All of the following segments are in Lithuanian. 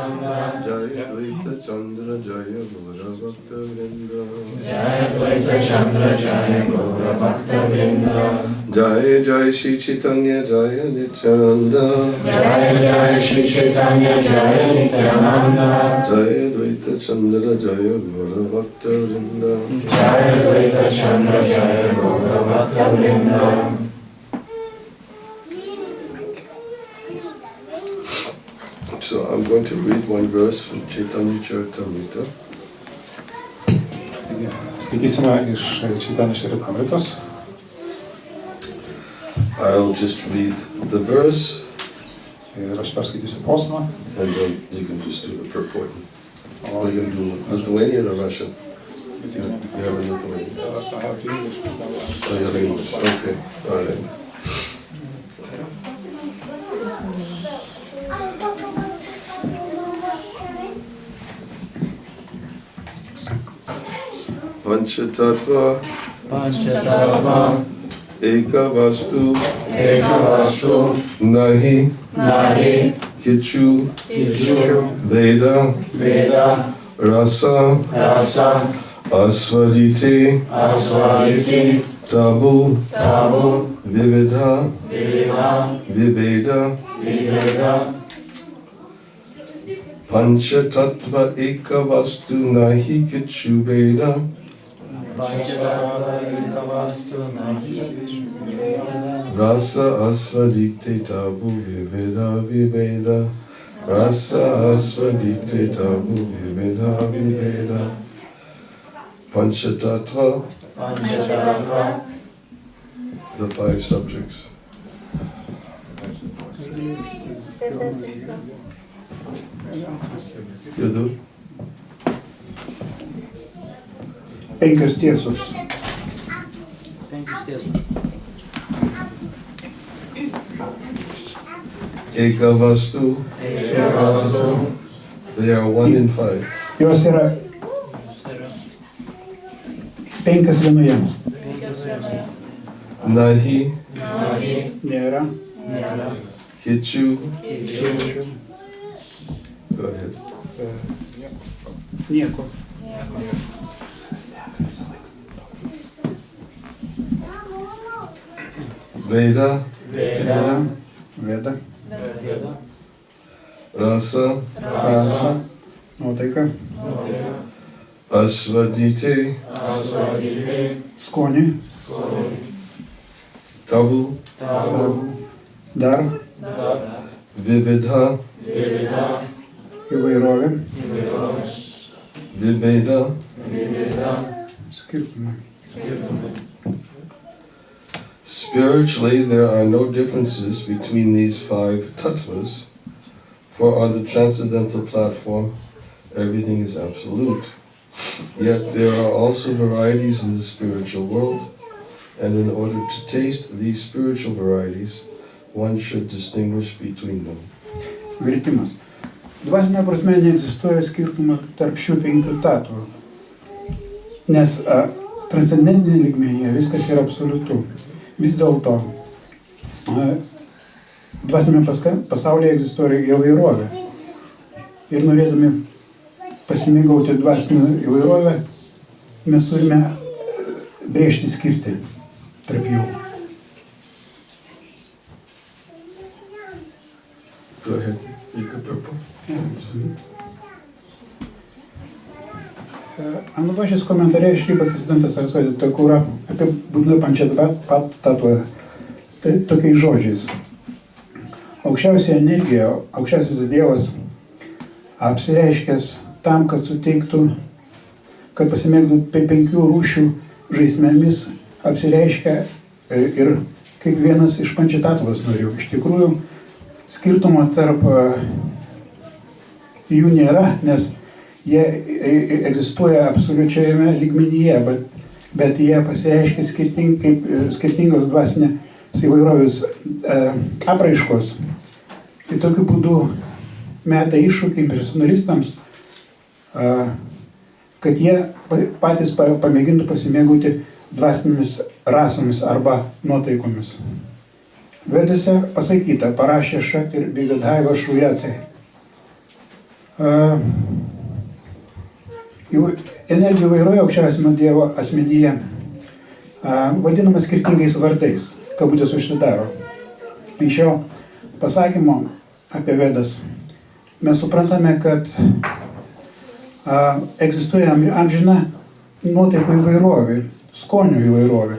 Jaya Advaita Chandra Jaya Gaura Bhakta Vrinda. Jaya Advaita Chandra Jaya Gaura Bhakta Vrinda. Jaya Jaya Shri Chaitanya Jaya Nityananda. Jaya Jaya Shri Chaitanya Jaya Nityananda. Jaya Advaita Chandra Jaya Gaura Bhakta Vrinda. Jaya Advaita Chandra Jaya Gaura Bhakta Vrinda. So I'm going to read one verse from Chaitanya Charitamrita. Skaitysime iš Chaitanya Charitamritos. I'll just read the verse. Ir aš perskaitysiu posmą. And then you can just do the purport. Or you can do Lithuanian or Russian? You have a Lithuanian. I have English. Oh, you have English. Okay. All right. Panchatattva Ekavastu Nahi Kichu Veda Rasa Asvadite Tabu Vividha Viveda Panchatattva Ekavastu Nahi Kichu Veda Rasa asvadikte tabu viveda viveda. Rasa asvadikte tabu viveda viveda. Panchatattva. The five subjects. You do? Penkios tiesos. Ekavastu. They are 1 in 5. Jos yra 5 vienoje. Nahi. Nėra. Kichu. Go ahead. Nieko. Veda. Veda. Rasa. Nuotaika. Asvadite. Skonį. Tabu. Dar. Vividha. Įvairovė. Viveda. Skirtumai. Spiritually, there are no differences between these 5 tattvas, for on the transcendental platform, everything is absolute. Yet there are also varieties in the spiritual world, and in order to taste these spiritual varieties, one should distinguish between them. Vertimas. Dvasinė prasme neegzistuoja skirtumų tarp šių 5 tatvų, nes transcendentinė lygmenyje viskas yra absoliutu. Vis dėlto dvasinėme pasaulyje egzistuoja įvairovė. Ir norėdami pasimėgauti dvasinę įvairovę, mes turime brėžti skirtį tarp jų. Go ahead. You can purple. Anuvašės komentare Šri Bhaktisiddhanta Sarasvati Thakura apibūdina Panchatattva tokiais žodžiais. Aukščiausia energija, aukščiausias Dievas apsireiškęs tam, kad suteiktų, kad pasimėgtų 5 rūšių žaismėmis, apsireiškia ir kaip vienas iš Panchatattva's narių. Iš tikrųjų, skirtumo tarp jų nėra, nes jie egzistuoja absoliučiajame lygmenyje, bet jie pasireiškia skirtingos dvasinės įvairovės apraiškos. Ir tokiu būdu meta iššūkį impresionalistams, kad jie patys pamėgintų pasimėgauti dvasinėmis rasomis arba nuotaikomis. Vedose pasakyta, parašė šak ir bigadhaiva šujatai. Energijų įvairovė aukščiausio Dievo asmenyje vadinama skirtingais vardais, kabutės užsidaro. Iš šio pasakymo apie Vedas mes suprantame, kad egzistuoja amžina nuotaikų įvairovė, skonių įvairovė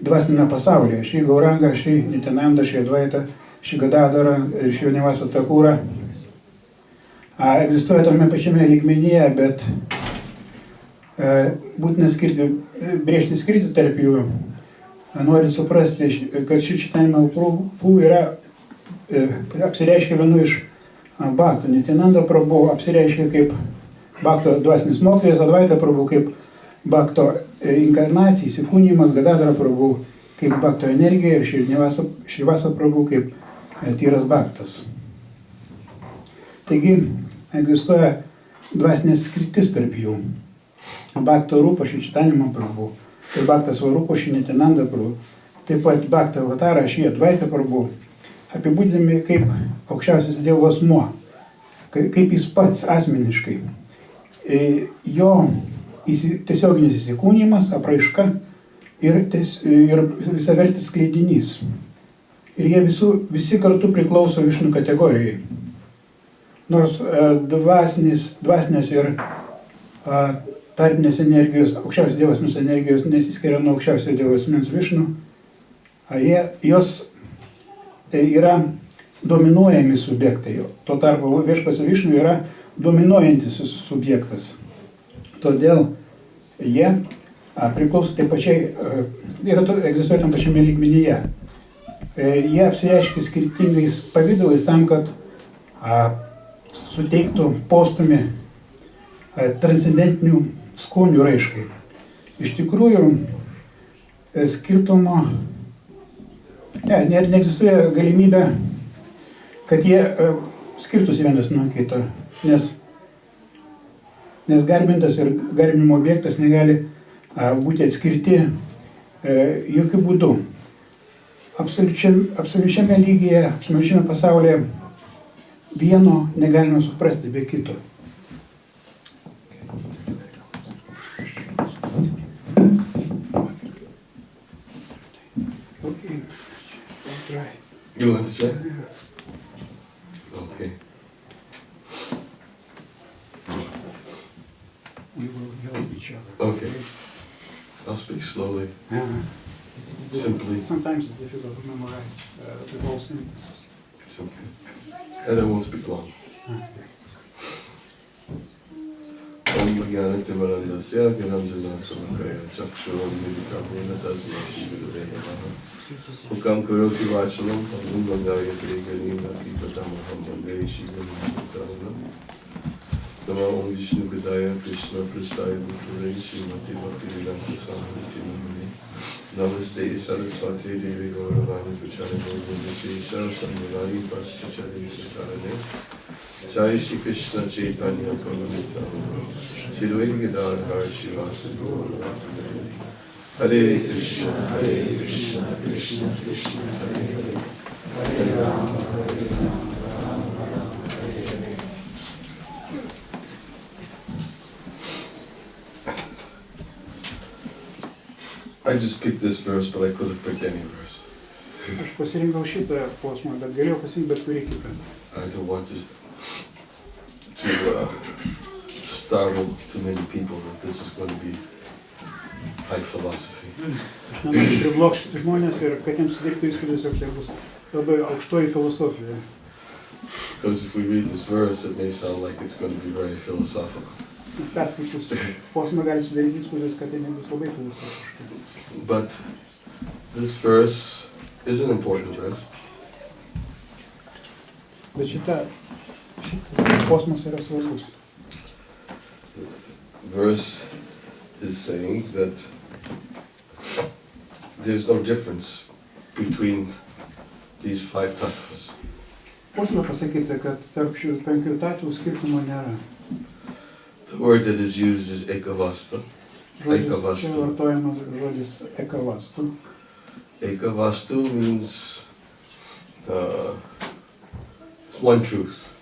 dvasinėme pasaulyje. Šį Gaurangą, šį Niranjana, šį Advaita, šį Gadadharą ir šį Univasa Takūrą egzistuoja tame pačiame lygmenyje, bet būtina brėžti skirtį tarp jų, norint suprasti, kad šitame Mahaprabhu apsireiškia vienu iš Bhaktų. Niranjana Prabhu apsireiškia kaip Bhakto dvasinis mokytojas, Advaita Prabhu kaip Bhakto inkarnacija, įsikūnijimas, Gadadhara Prabhu kaip Bhakto energija ir Shrivasa Prabhu kaip tyras Bhaktas. Taigi egzistuoja dvasinės skirtis tarp jų. Bhakto Rūpa šį Čitanima Prabhu ir Bhaktas Svarupa šį Niranjana Prabhu, taip pat Bhakta Avatara šį Advaita Prabhu, apibūdinami kaip aukščiausias Dievo asmuo, kaip jis pats asmeniškai. Jo tiesioginis įsikūnijimas, apraiška ir visavertis skleidinys. Ir jie visi kartu priklauso Višnu kategorijai. Nors dvasinės ir tarpinės energijos, aukščiausios Dievo asmens energijos nesiskiria nuo aukščiausio Dievo asmens Višnu, jos yra dominuojami subjektai. Tuo tarpu Viešpats Višnu yra dominuojantis subjektas. Todėl jie priklauso taip pačiai, egzistuoja tam pačiame lygmenyje. Jie apsireiškia skirtingais pavydalais tam, kad suteiktų postūmį transcendentinių skonių raiškai. Iš tikrųjų, skirtumo neegzistuoja galimybė, kad jie skirtųsi vienas nuo kito, nes garbintas ir garbinimo objektas negali būti atskirti jokių būdų. Absoliučiame lygyje, absoliučiame pasaulyje vieno negalime suprasti be kito. You want to try? Okay. We will help each other. Okay. I'll speak slowly, simply. Sometimes it's difficult to memorize the whole sentence. Simply. And I won't speak long. Om Jnanatimarandasya Niranjana Samakaya Chakshurambhidikam Tasmai Shri Gurave Namaha. Hukam Karoti Vachalam Padum Gangayatri Garima Kipatamaham Vande Shivam Bhutanam. Nama Om Vishnu Gudaya Krishna Prasthaya Bhutare Srimati Bhaktivedanta Samhiti Namani. Namaste Saraswati Devi Gauravani Prachari Gauravani Shara Samyavadi Pasachari Jai Shri Krishna Chaitanya Prabhu Shri Gadadhar Shivasa Gauravani Hare Krishna, Krishna Krishna, Hare Hare, Hare Rama, Rama Rama, Hare Hare. I just picked this verse, but I could have picked any verse. Aš pasirinkau šitą posmą, bet galėjau pasirinkti bet kurį kitą. I don't want to startle too many people that this is going to be high philosophy. Aš nenoriu priblokšti žmonės ir kad jiems sudarytų įspūdis, jog tai bus labai aukštoji filosofija. Because if we read this verse, it may sound like it's going to be very philosophical. Perskaičius posmą gali sudaryti įspūdis, kad tai nebus labai filosofiška. But this verse is an important verse. Bet šitas posmas yra svarbus. Verse is saying that there's no difference between these five tattvas. Posme pasakyta, kad tarp šių 5 tatvų skirtumo nėra. The word that is used is ekavasta. Čia vartojamas žodis ekavastu. Ekavastu means it's one truth.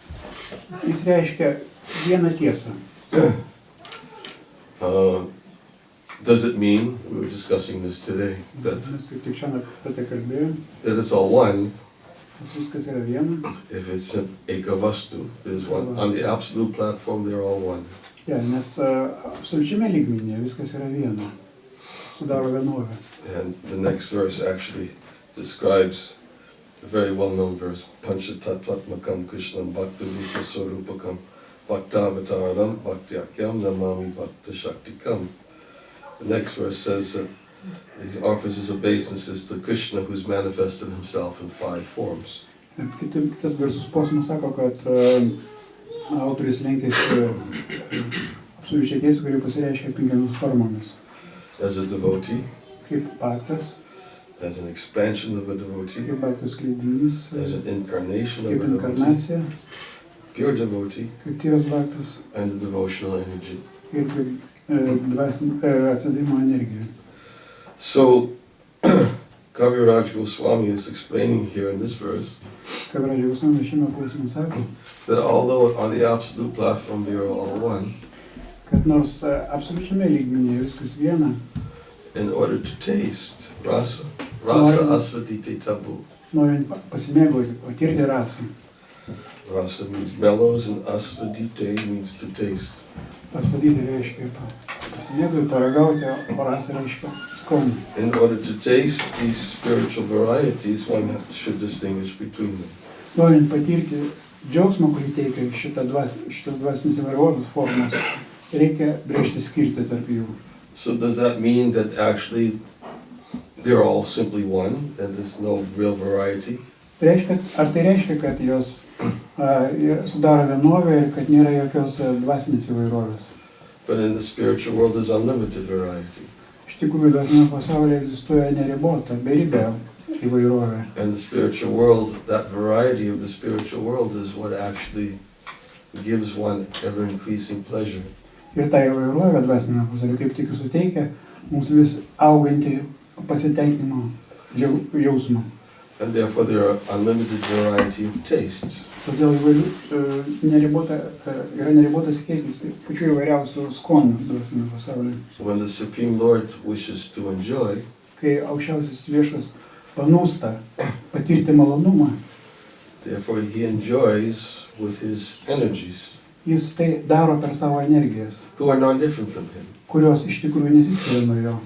Jis reiškia vieną tiesą. Does it mean, we were discussing this today, that Mes kaip tik šiandien apie tai kalbėjome, it's all one? tas viskas yra viena. If it's an ekavastu, there's one. On the absolute platform, they're all one. Ja, nes absoliučiame lygmenyje viskas yra viena. Sudaro vienovę. And the next verse actually describes a very well-known verse, Panchatattvatmakam Krishnam Bhakti Rupa Swarupakam Bhaktavataram Bhaktiakyam Namami Bhakta Shaktikam. The next verse says that he offers his obeisances to Krishna, who's manifested himself in 5 forms. Kitas garsus posmas sako, kad autoris lenkiasi absoliučiai tiesą, kuri pasireiškia 5 formomis. As a devotee, Kaip baktas, as an expansion of a devotee, kaip baktas skleidinys, as an incarnation of kaip a devotee, inkarnacija, pure devotee, kaip tyras baktas and the devotional energy. ir kaip atsidavimo energija. So, Kaviraj Goswami is explaining here in this verse Kaviraj Goswami šiame klausime sako, that although on the absolute platform they are all one, kad nors absoliučiame lygmenyje viskas viena, in order to taste rasa asvadite tabu. norint pasimėgauti, patirti rasą. Rasa means mellows and asvadite means to taste. Pasvadyti reiškia pasimėgauti, paragauti, o rasa reiškia skonį. In order to taste these spiritual varieties, one should distinguish between them. Norint patirti džiaugsmą, kurį teikia šitas dvasinis įvairovės formas, reikia brėžti skirtį tarp jų. So does that mean that actually they're all simply one and there's no real variety? Ar tai reiškia, kad jos sudaro vienovę ir kad nėra jokios dvasinės įvairovės? But in the spiritual world there's unlimited variety. Iš tikrųjų, dvasinio pasaulyje egzistuoja neribota, beribė įvairovė. And the spiritual world, that variety of the spiritual world is what actually gives one ever-increasing pleasure. Ir ta įvairovė dvasinio pasaulyje kaip tik suteikia mums vis augantį pasitenkinimo jausmą. And therefore there are unlimited variety of tastes. Todėl yra neribotas kiekis pačių įvairiausių skonių dvasinio pasaulyje. When the Supreme Lord wishes to enjoy, Kai aukščiausias viešas panūsta patirti malonumą, therefore he enjoys with his energies, jis tai daro per savo energijas, who are non-different from him. kurios iš tikrųjų nesiskiria nuo jo.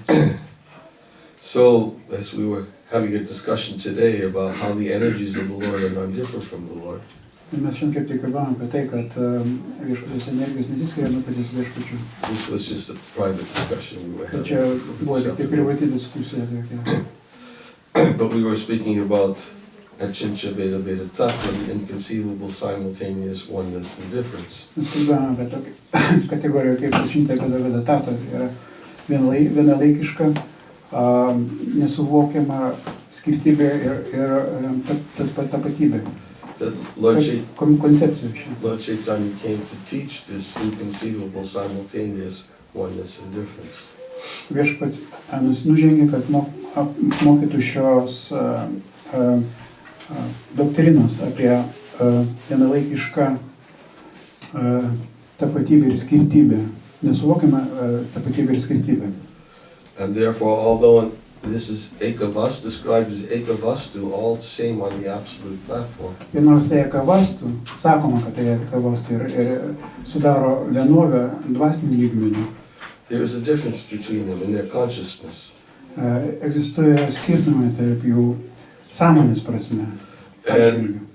So, as we were having a discussion today about how the energies of the Lord are non-different from the Lord, Ir mes šiandien kaip tik kalbėjome apie tai, kad viešpaties energijos nesiskiria nuo paties viešpačių. this was just a private discussion we were Tai having. čia buvo tik tai privati diskusija tokia. But we were speaking about Achincha Veda Veda Tattva, the inconceivable simultaneous oneness and difference. Mes kalbėjome apie tokią kategoriją kaip Achincha Veda Veda Tattva. Tai yra vienalaikiška, nesuvokiama skirtybė ir tapatybė. Koncepcija šią. Lord Chaitanya came to teach this inconceivable simultaneous oneness and difference. Viešpats nužengė, kad mokytų šios doktrinos apie vienalaikišką tapatybę ir skirtybę, nesuvokiamą tapatybę ir skirtybę. And therefore, although this is ekavastu, described as ekavastu, all same on the absolute platform. Ir nors tai ekavastu, sakoma, kad tai ekavastu ir sudaro vienovę dvasinį lygmenį. There is a difference between them in their consciousness. Egzistuoja skirtumai tarp jų sąmonės prasme. And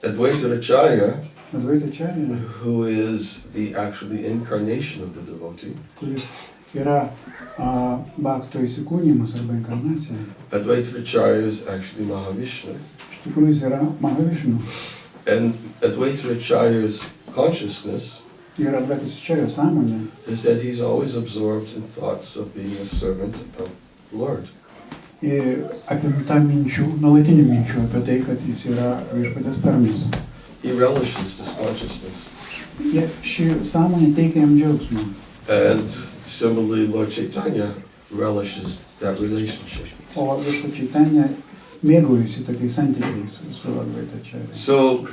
Advaita Acharya, Advaita Acarya, who is the actually incarnation of the devotee, kuris yra bhakto įsikūnimas arba inkarnacija. Advaita Acharya is actually Mahavishnu. Iš tikrųjų jis yra Mahavišnu. And Advaita Acharya's consciousness Ir Advaitos Acarya sąmonė is that he's always absorbed in thoughts of being a servant of the Lord. Apimta minčių, nuolatinių minčių apie tai, kad jis yra viešpaties tarnas. He relishes this consciousness. Ši sąmonė teikia jam džiaugsmą. And similarly, Lord Chaitanya relishes that relationship. O viešpaties Chaitanya mėgaujasi tokiais santykiais su Advaita Acarya. So,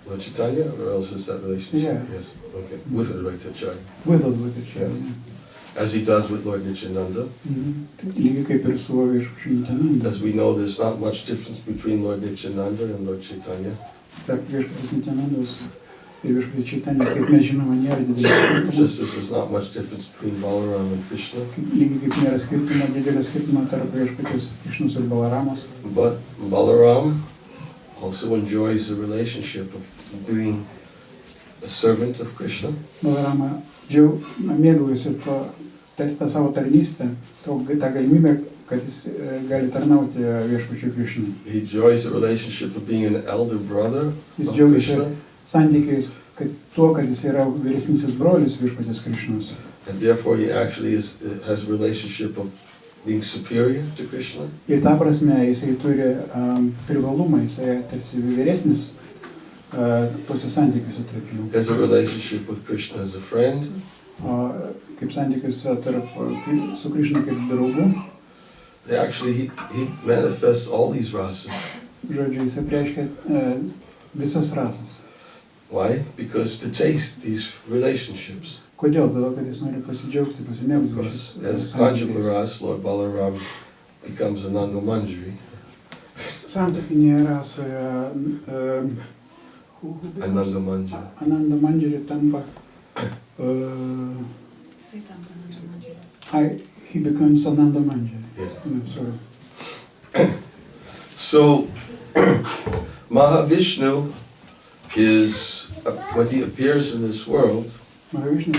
Lord Chaitanya, or else is that relationship? Yeah. Yes. Okay. With Advaita Acharya. With Advaita Acharya. As he does with Lord Nityananda. Lygiai kaip ir su viešpačiu Nityananda. As we know, there's not much difference between Lord Nityananda and Lord Chaitanya. Tarp viešpaties Nityanandos ir viešpaties Chaitanya, kaip mes žinome, nėra didelio skirtumo. Just as there's not much difference between Balaram and Krishna. Lygiai kaip nėra didelio skirtumo tarp viešpaties Krišnos ir Balaramos. But Balaram also enjoys the relationship of being a servant of Krishna. Balarama mėgaujasi tą savo tarnystę, tą galimybę, kad jis gali tarnauti viešpačiui Krišnai. He enjoys the relationship of being an elder brother Jis of džiaugiasi Krishna. santykiais, kad jis yra vyresnysis brolis viešpaties Krišnos. And therefore he actually has a relationship of being superior to Krishna. Ir ta prasme jisai turi privalumą, jisai tarsi vyresnis tuose santykiuose tarp jų. Has a relationship with Krishna as a friend. Kaip santykiuose su Krišna kaip draugu. Actually, he manifests all these rasas. Žodžiu, jis apreiškia visas rasas. Why? Because to taste these relationships. Kodėl? Todėl, kad jis nori pasidžiaugti, pasimėgauti. Because as conjugal ras, Lord Balaram becomes a Nanga Manjari. Santuokinėje rasoje Ananda Manjari. Ananda Manjari tampa he becomes Ananda Manjari. Yes. No, sorry. So, Mahavishnu is, when he appears in this world, Mahavishnu,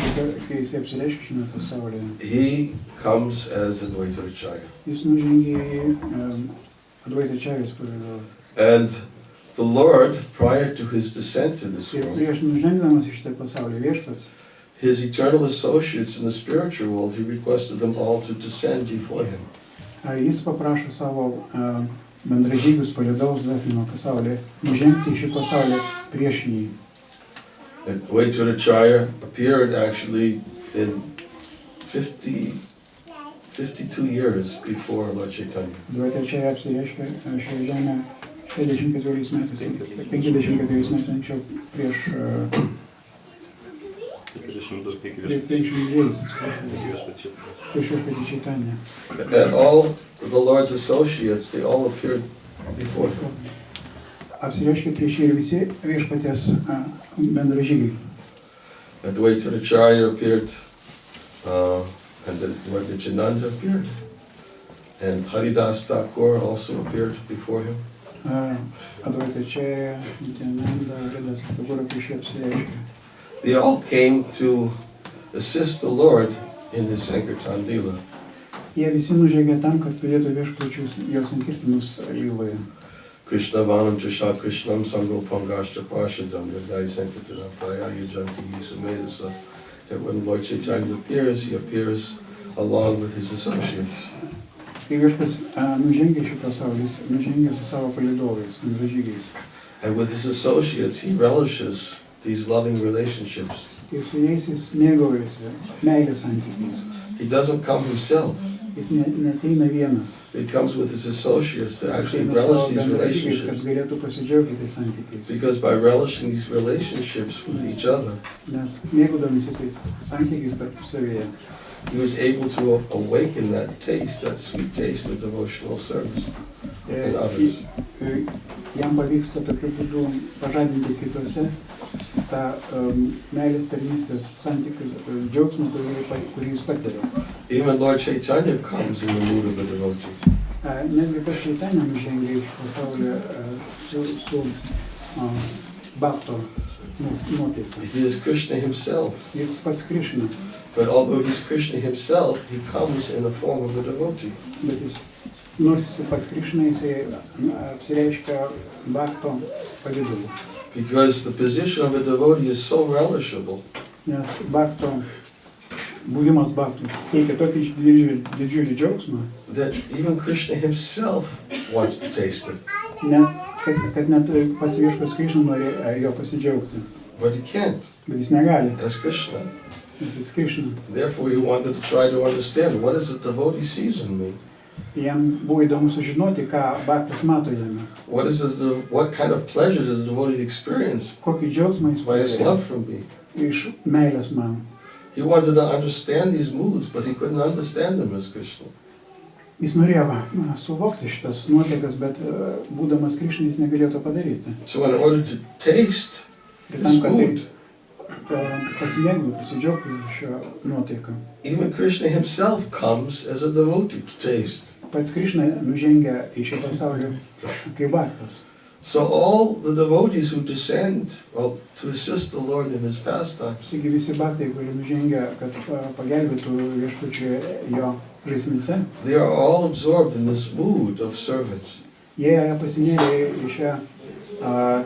kai jis apsireiškia šiame pasaulyje, he comes as Advaita Acharya. jis nužengia į Advaita Acharya's pavidalą. And the Lord, prior to his descent to this Ir world, prieš nužengdamas į šitą pasaulį viešpats, his eternal associates in the spiritual world, he requested them all to descend before him. Jis paprašo savo bendražygius palydovus dvasinimo pasaulyje nužengti į šį pasaulį prieš jį. Advaita Acharya appeared actually in 52 years before Lord Chaitanya. Advaita Acharya apsireiškė šioje žemėje 64 metais, 54 metais anksčiau prieš 52 Chaitanya. And all the Lord's associates, they all appeared before him. Apsireiškė prieš jį ir visi viešpaties bendražygiai. Advaita Acharya appeared, and then Lord Nityananda appeared. And Haridas Thakur also appeared before him. Advaita Acharya, Nityananda, Haridas Thakur prieš jį apsireiškė. They all came to assist the Lord in his Sankirtan Leela. Jie visi nužengė tam, kad padėtų viešpačius jos sankirtinus lyloje. Krishna Vanam Trisha Krishnam Sangho Pangashta Parshadam Yadai Sankirtana Praya Yajanti Yisumedasa. That when Lord Chaitanya appears, he appears along with his associates. Kai viešpas nužengė šį pasaulį, jis nužengė su savo palydovais, bendražygiais. And with his associates, he relishes these loving relationships. Ir su jais jis mėgaujasi meilės santykiais. He doesn't come himself. Jis neateina vienas. He comes with his associates to Jis actually ateina relish savo these bendražygiais, kad relationships. galėtų pasidžiaugti tais santykiais. Because by relishing these relationships with each other, Nes mėgaudamasi tais santykiais tarpusavėje, he was able to awaken that taste, that sweet taste of devotional service in others. jam pavyksta tokiu būdu pažadinti kitose tą meilės tarnystės santykių džiaugsmą, kurį jis patiria. Even Lord Chaitanya comes in the mood of a devotee. Netgi kas Chaitanya nužengia iš pasaulio su bhakto nuotaika. He is Krishna himself. Jis pats Krišna, But although he's Krishna himself, he comes in the form of a devotee. bet jis, nors jis pats Krišna, jisai apsireiškia bhakto pavidalu. Because the position of a devotee is so relishable Nes bhakto, buvimas bhaktų teikia tokį didžiulį džiaugsmą, that even Krishna himself wants to taste it. kad net pats viešpas Krišna nori jo pasidžiaugti. But he can't. Bet jis negali, That's Krishna. nes jis Krišna. Therefore, he wanted to try to understand what is it devotee sees in me. Jam buvo įdomu sužinoti, ką Bhaktas mato jame. What kind of pleasure did the devotee experience Kokį džiaugsmą jis by his love patyrė for me? iš meilės man. He wanted to understand these moods, but he couldn't understand them as Krishna. Jis norėjo suvokti šitas nuotaikas, bet būdamas Krišna jis negalėjo to padaryti. So in order to taste Ir this tam, kad mood, pasimėgtų, pasidžiaugtų šią nuotaiką. even Krishna himself comes as a devotee to taste. Pats Krišna nužengia į šį pasaulį kaip Bhaktas. So all the devotees who descend, well, to assist the Lord in his pastimes, Taigi visi Bhaktai, kurie nužengia, kad pagelbėtų viešpačiui jo žaismėse, they are all absorbed in this mood of servants. jie yra pasinėrę į šią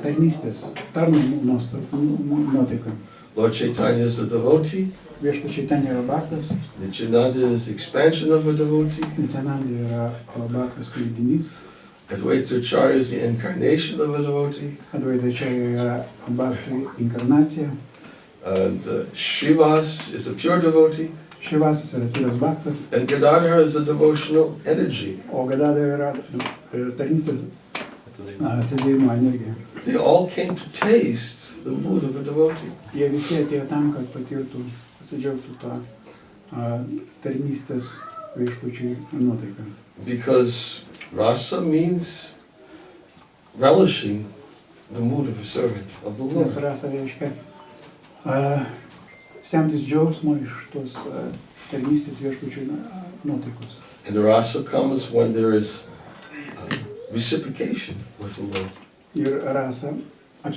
tarnystės, tarnų nuotaiką. Lord Chaitanya is a devotee, Viešpačiai ten yra Bhaktas, Nityananda is the expansion of a devotee, Niranjana yra Bhaktas kalbinys, Advaita Acharya is the incarnation of a devotee, Advaita čia yra Bhaktai inkarnacija, and Srivas is a pure devotee, Šivasas yra tyras Bhaktas, and Gadadhar is a devotional energy. o Gadada yra tarnystės atsidėjimo energija. They all came to taste the mood of a devotee. Jie visi atėjo tam, kad patirtų, pasidžiaugtų tą tarnystės viešpačiui nuotaiką. Because rasa means relishing the mood of a servant of the Nes Lord. rasa reiškia semtis džiaugsmo iš tos tarnystės viešpačiui nuotaikos. And the rasa comes when there is reciprocation with the Lord. Ir rasa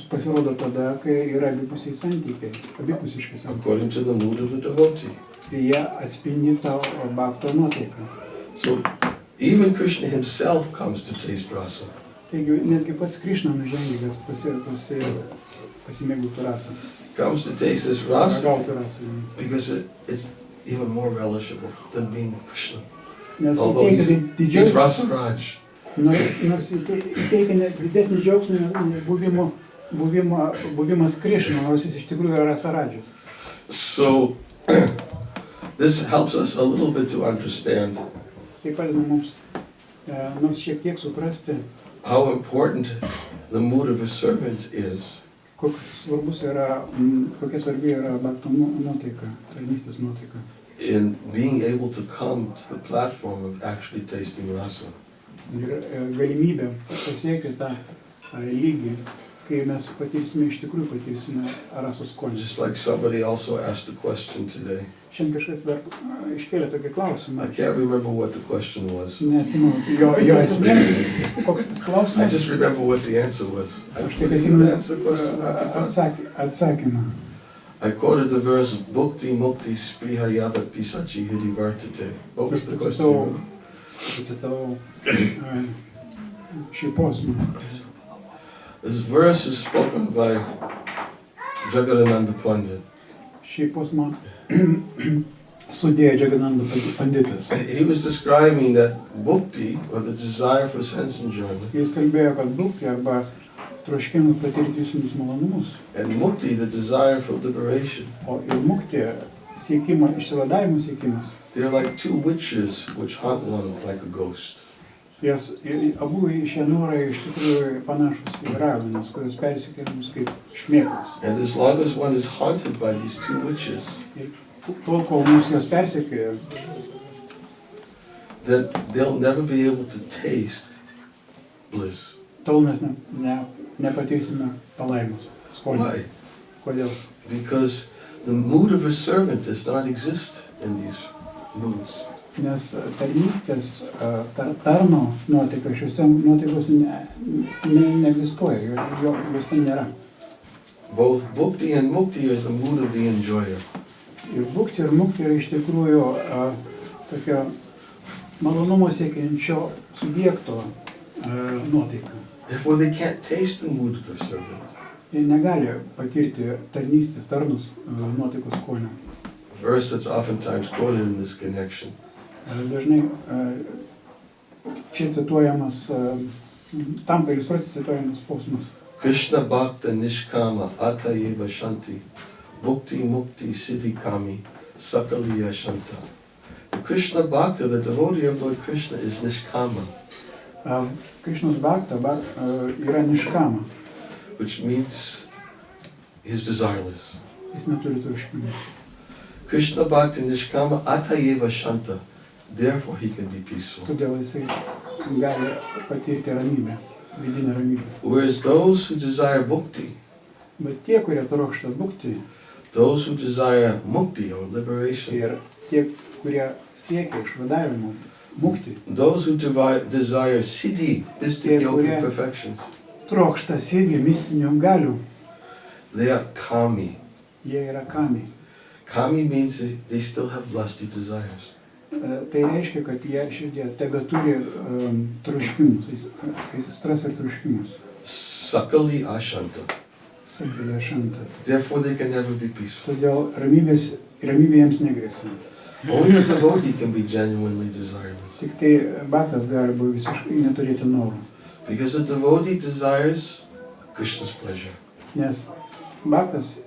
pasirodo tada, kai yra abipusiai santykiai, abipusiški santykiai. According to the mood of the devotee. Jie atspindi tą bhakto nuotaiką. So even Krishna himself comes to taste rasa. Taigi netgi pats Krišna nužengia, kad pasimėgautų rasą. Comes to taste this rasa Ragautų rasą. because it's even more relishable than being Krishna. Nes Although įteikia he's didžiausią, Rasa Raj. nors įteikia net didesnį džiaugsmą buvimas Krišna, nors jis iš tikrųjų yra Rasaradžius. So this helps us a little bit to understand Tai padeda mums nors šiek tiek suprasti, how important the mood of a servant is. kokia svarbi yra bhakto nuotaika, tarnystės nuotaika. In being able to come to the platform of actually tasting rasa. Ir galimybė pasiekti tą lygį, kai mes iš tikrųjų patirsime rasos skonį. Just like somebody also asked a question today. Šiandien kažkas dar iškėlė tokį klausimą. I can't remember what the question was. Neatsimenu jo esmės, koks tas I klausimas. just remember what the answer was. Aš tik Was it atsimenu the answer question? atsakymą. I quoted the verse Bhukti Mukti Spriha Yavat Pisachi Hidi Vartate. What was the question? Pacitavau šį posmą. This verse is spoken by Jagadananda Pandit. Šį posmą sudėjo Jagadananda Panditas. He was describing that bhukti, or the desire for sense enjoyment, Jis kalbėjo, kad bhukti arba troškimas patirti visinius malonumus, and mukti, the desire for liberation, o ir mukti siekimo, išsivadavimo siekimas. they're like two witches which haunt one like a ghost. Abu šie norai iš tikrųjų panašus į raganas, kurios persikėlia mus kaip šmėklos. And as long as one is haunted by these two witches, Tol, kol mus jos persikėja, then they'll never be able to taste bliss. tol mes nepatirsime palaimos, skonį. Why? Kodėl? Because the mood of a servant does not exist in these moods. Nes tarnystės, tarno nuotaika šiuose nuotaikose neegzistuoja, jos ten nėra. Both bhukti and mukti is the mood of the enjoyer. Ir bhukti ir mukti yra iš tikrųjų tokio malonumo siekiančio subjekto nuotaika. Therefore they can't taste the mood of the servant. Jie negali patirti tarnystės, tarnus nuotaikos skonio. Verse that's oftentimes quoted in this connection. Dažnai čia cituojamas, tam iliustruoti cituojamas posmas. Krishna bhakta nishkama atayeva shanti bhukti mukti siddhi kami sakaliya shanta. The Krishna Bhakta, the devotee of Lord Krishna, is Nishkama, Krišnos bhakta yra niškama, which means he's desireless. jis neturi troškimų. Krishna Bhakti Nishkama Atayeva Shanta, therefore he can be peaceful. Todėl jisai gali patirti ramybę, vidinę ramybę. Whereas those who desire bhukti, Bet tie, kurie trokšta bhukti, those who desire mukti or liberation, ir tie, kurie siekia išvadavimo, mukti, those who desire siddhi, mystic yogic perfections, trokšta siddhi mistinių galių, they are kami. jie yra kami. Kami means they still have lusty desires. Tai reiškia, kad jie širdie tebe turi troškimus, aistras ir troškimus. Sakali ashanta. Sakali ashanta. Therefore they can never be peaceful. Todėl ramybė jiems negrėsia. Only a devotee can be genuinely desireless. Tik tai bhaktas gali būti visiškai neturėti norų. Because a devotee desires Krishna's pleasure. Nes bhaktas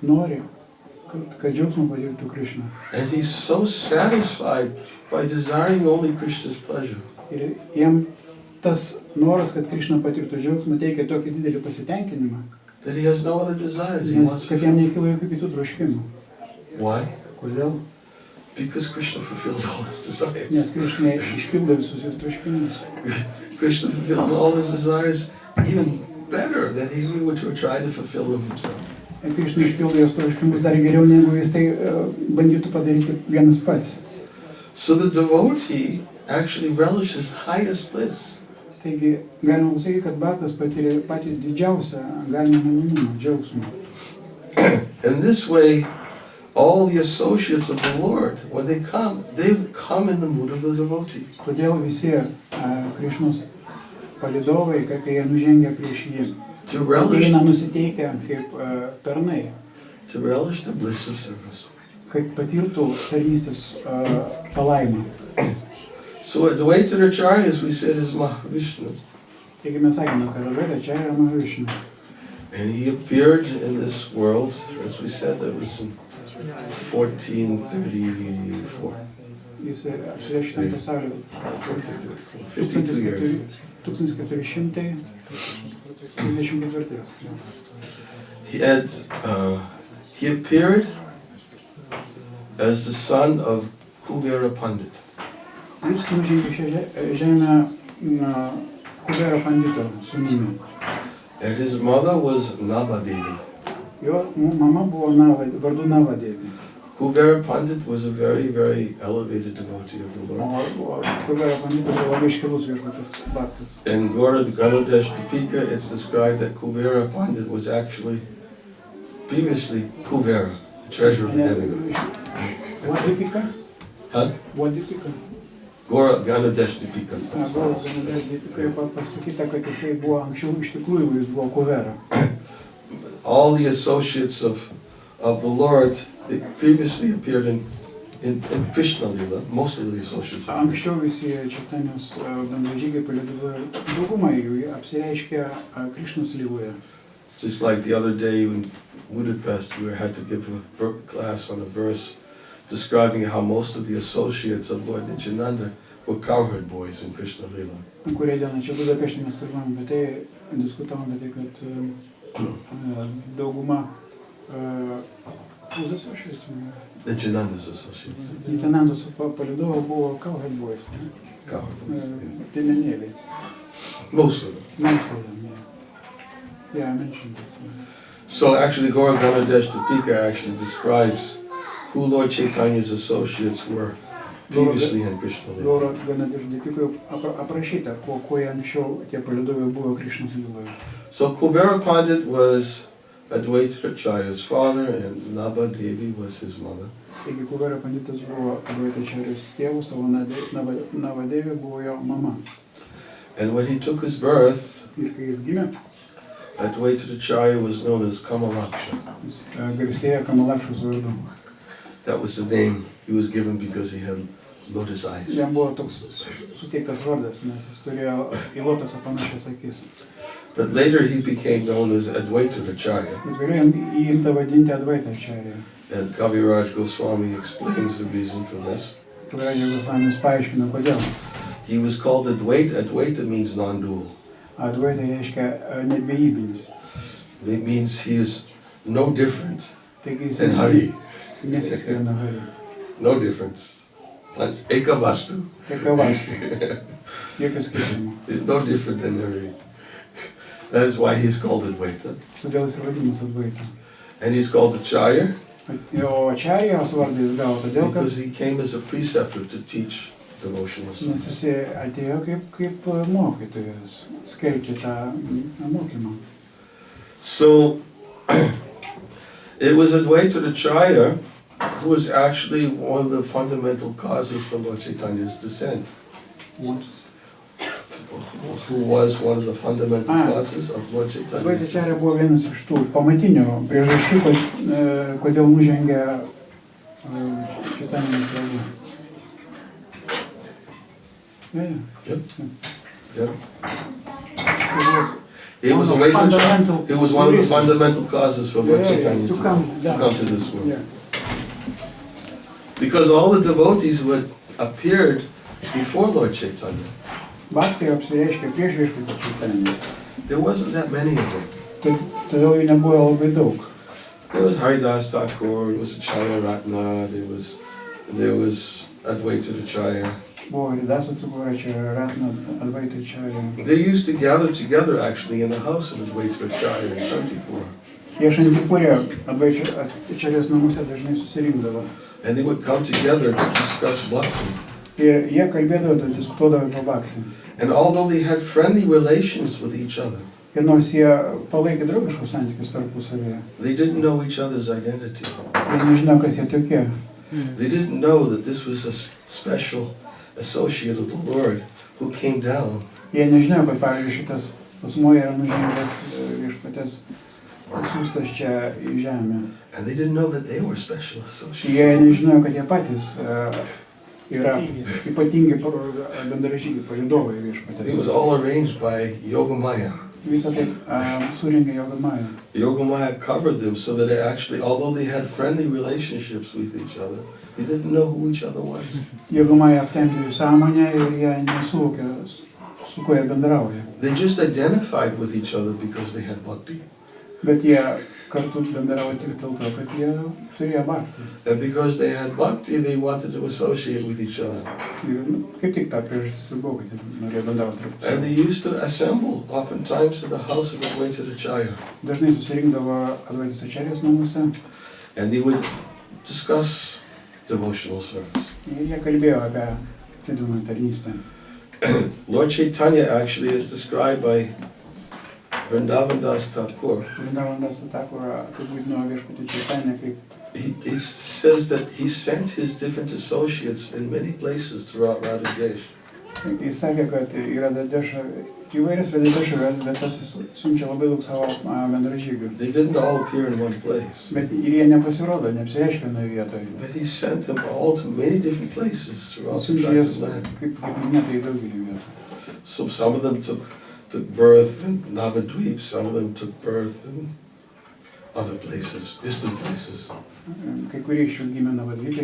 nori, kad džiaugsmą patirtų Krishna. And he's so satisfied by desiring only Krishna's pleasure. Ir jam tas noras, kad Krishna patirtų džiaugsmą, teikia tokį didelį pasitenkinimą, That he has no other desires. He nes wants kad jam nekyla jokių kitų troškimų. Why? Kodėl? Because Krishna fulfills all his desires. Nes Krishna išpildo visus jos troškimus. Krishna fulfills all his desires even better than he would try to fulfill them himself. Krishna išpildo jos troškimus dar geriau, negu jis tai bandytų padaryti vienas pats. So the devotee actually relishes highest bliss. Taigi, galima pasakyti, kad bhaktas patyrė patį didžiausią galimą malonumą, džiaugsmą. In this way, all the associates of the Lord, when they come in the mood of the devotee. Todėl visi Krishnos palydovai, kai jie nužengia prieš jį, ateina nusiteikę kaip tarnai, to relish the bliss of service. kad patirtų tarnystės palaimą. So Advaita Acharya, as we said, is Mahavishnu. Taigi mes sakėme, kad Advaita čia yra Mahavishnu. And he appeared in this world, as we said, that was in 1434. Jis apsireiškė šitam pasauliu 52 years. 1434. He appeared as the son of Kubera Pandit. Jis nužengė šią žemę Kubera Pandito sūnumi. And his mother was Navadevi. Jo mama buvo vardu Navadevi. Kubera Pandit was a very, very elevated devotee of the Lord. Kubera Pandito buvo labai iškilus viešpaties bhaktas. In Gora Ganodesh Tipika, it's described that Kubera Pandit was actually previously Kubera, the treasurer of the demigods. What Dipika? Huh? What Dipika? Gora Ganodesh Tipika. Gora Ganodesh Dipika pasakyta, kad jisai buvo anksčiau iš tikrųjų, jis buvo Kubera. All the associates of the Lord, they previously appeared in Krishna Lila, mostly the associates. Anksčiau visi Čaitanijos bendražygiai palydovai, dauguma jų apsireiškė Krishnos lygoje. Just like the other day in Budapest, we had to give a class on a verse describing how most of the associates of Lord Niranjana were cowherd boys in Krishna Lila. Kurią dieną čia Budapešte mes kalbėjome apie tai, diskutavome apie tai, kad dauguma whose associates? Niranjana's associates. Niranjana's palydovai buvo cowherd boys. Cowherd boys, yeah. Piemenėliai. Most of them. Most of them, yeah. I mentioned it. So actually Gora Ganodesh Tipika actually describes who Lord Chaitanya's associates were previously in Krishna Lila. Gora Ganodesh Tipika aprašyta, kuo jie anksčiau tie palydovai buvo Krishnos lygoje. So Kubera Pandit was Advaita Acharya's father and Navadevi was his mother. Taigi Kubera Panditas buvo Advaita Acharya's tėvas, o Navadevi buvo jo mama. And when he took his birth, Ir kai jis gimė, Advaita Acharya was known as Kamalaksha. jis garsėjo Kamalakšos vardu. That was the name he was given because he had lotus eyes. Jam buvo toks suteiktas vardas, nes jis turėjo į lotosą panašias akis. But later he became known as Advaita Acharya. Bet vėliau jam įimta vadinti Advaita Acharya. And Kaviraj Goswami explains the reason for this. Tada jeigu Svamis paaiškina, kodėl. He was called Advaita. Advaita means non-dual. Advaita reiškia nedvejybinis. It means he is no different Taigi than Hari. nesiskiria nuo Hari. No difference. Like Ekavastu. Ekavastu. Jokio skirtumo. He's no different than Hari. That is why he's called Advaita. Todėl jis ir vadinamas Advaita. And he's called Acharya O Acarya vardą jis gavo todėl, kad because he came as a preceptor to teach devotional nes service. jis atėjo kaip mokytojas, skelbti tą mokymą. So it was Advaita Acharya who was actually one of the fundamental causes for Lord Chaitanya's descent. Who was one of the fundamental causes of Lord Chaitanya's Advaita descent. Acharya buvo vienas iš tų pamatinių priežasčių, kodėl nužengė Čaitanijos keliu. Yep. It was one of the fundamental causes for Lord Chaitanya to come to this world. Yeah. Because all the devotees who had appeared before Lord Chaitanya, Bhakti apsireiškė prieš viešpatį Čaitanją. there wasn't that many of them. Todėl jų nebuvo labai daug. There was Haridas Thakur, there was Acharya Ratna, there was Advaita Acharya. Buvo Haridas Thakur, Ratna, Advaita Acharya. They used to gather together actually in the house of Advaita Acharya in Shantipur. Jie Šantipūrė Advaita Acharjos namuose dažnai susirinkdavo. And they would come together to discuss bhakti. Ir jie kalbėdavo, diskutuodavo apie Bhakti. And although they had friendly relations with each other, Ir nors jie palaikė draugiškus santykius tarpusavėje, they didn't know each other's identity. jie nežino, kas jie tokie. They didn't know that this was a special associate of the Lord who came down. Jie nežino, kad pavyzdžiui šitas asmuo yra nužengęs viešpatės siųstas čia į žemę. And they didn't know that they were special associates. Jie nežinojo, kad jie patys yra ypatingi bendražygiai, palydovai viešpatės. It was all arranged by Yogamaya. Visą taip surinkė Yogamaya. Yogamaya covered them so that they actually, although they had friendly relationships with each other, they didn't know who each other was. Yogamaya aptemdė jų sąmonę ir jie nesuvokė, su kuo jie bendrauja. They just identified with each other because they had bhakti. Bet jie kartu bendravo tik dėl to, kad jie turėjo Bhakti. And because they had bhakti, they wanted to associate with each other. Ir kaip tik ta priežastis buvo, kad jie norėjo bendrauti And tarpusavy. they used to assemble oftentimes at the house of Advaita Acharya. Dažnai susirinkdavo Advaitos Ačarijos namuose And they would discuss devotional service. ir jie kalbėjo apie civilinę tarnystę. Lord Chaitanya actually is described by Vrindavan Das Thakur. Vrindavandas Thakur apibūdino viešpatį Čaitanją kaip He says that he sent his different associates in many places throughout Radhadesh. jis sakė, kad į Radadešą, įvairias Radadešo vietas jis siunčia labai daug savo bendražygių. They didn't all appear in one place. Bet ir jie nepasirodo, neapsireiškia nuo vietoje. But he sent them all to many different places throughout the Siunčia tract jas, of land. kaip minėta, į daugelį vietų. So some of them took birth in Navadvip, some of them took birth in other places, distant places. Kai kurie iš jų gimė Navadvipe,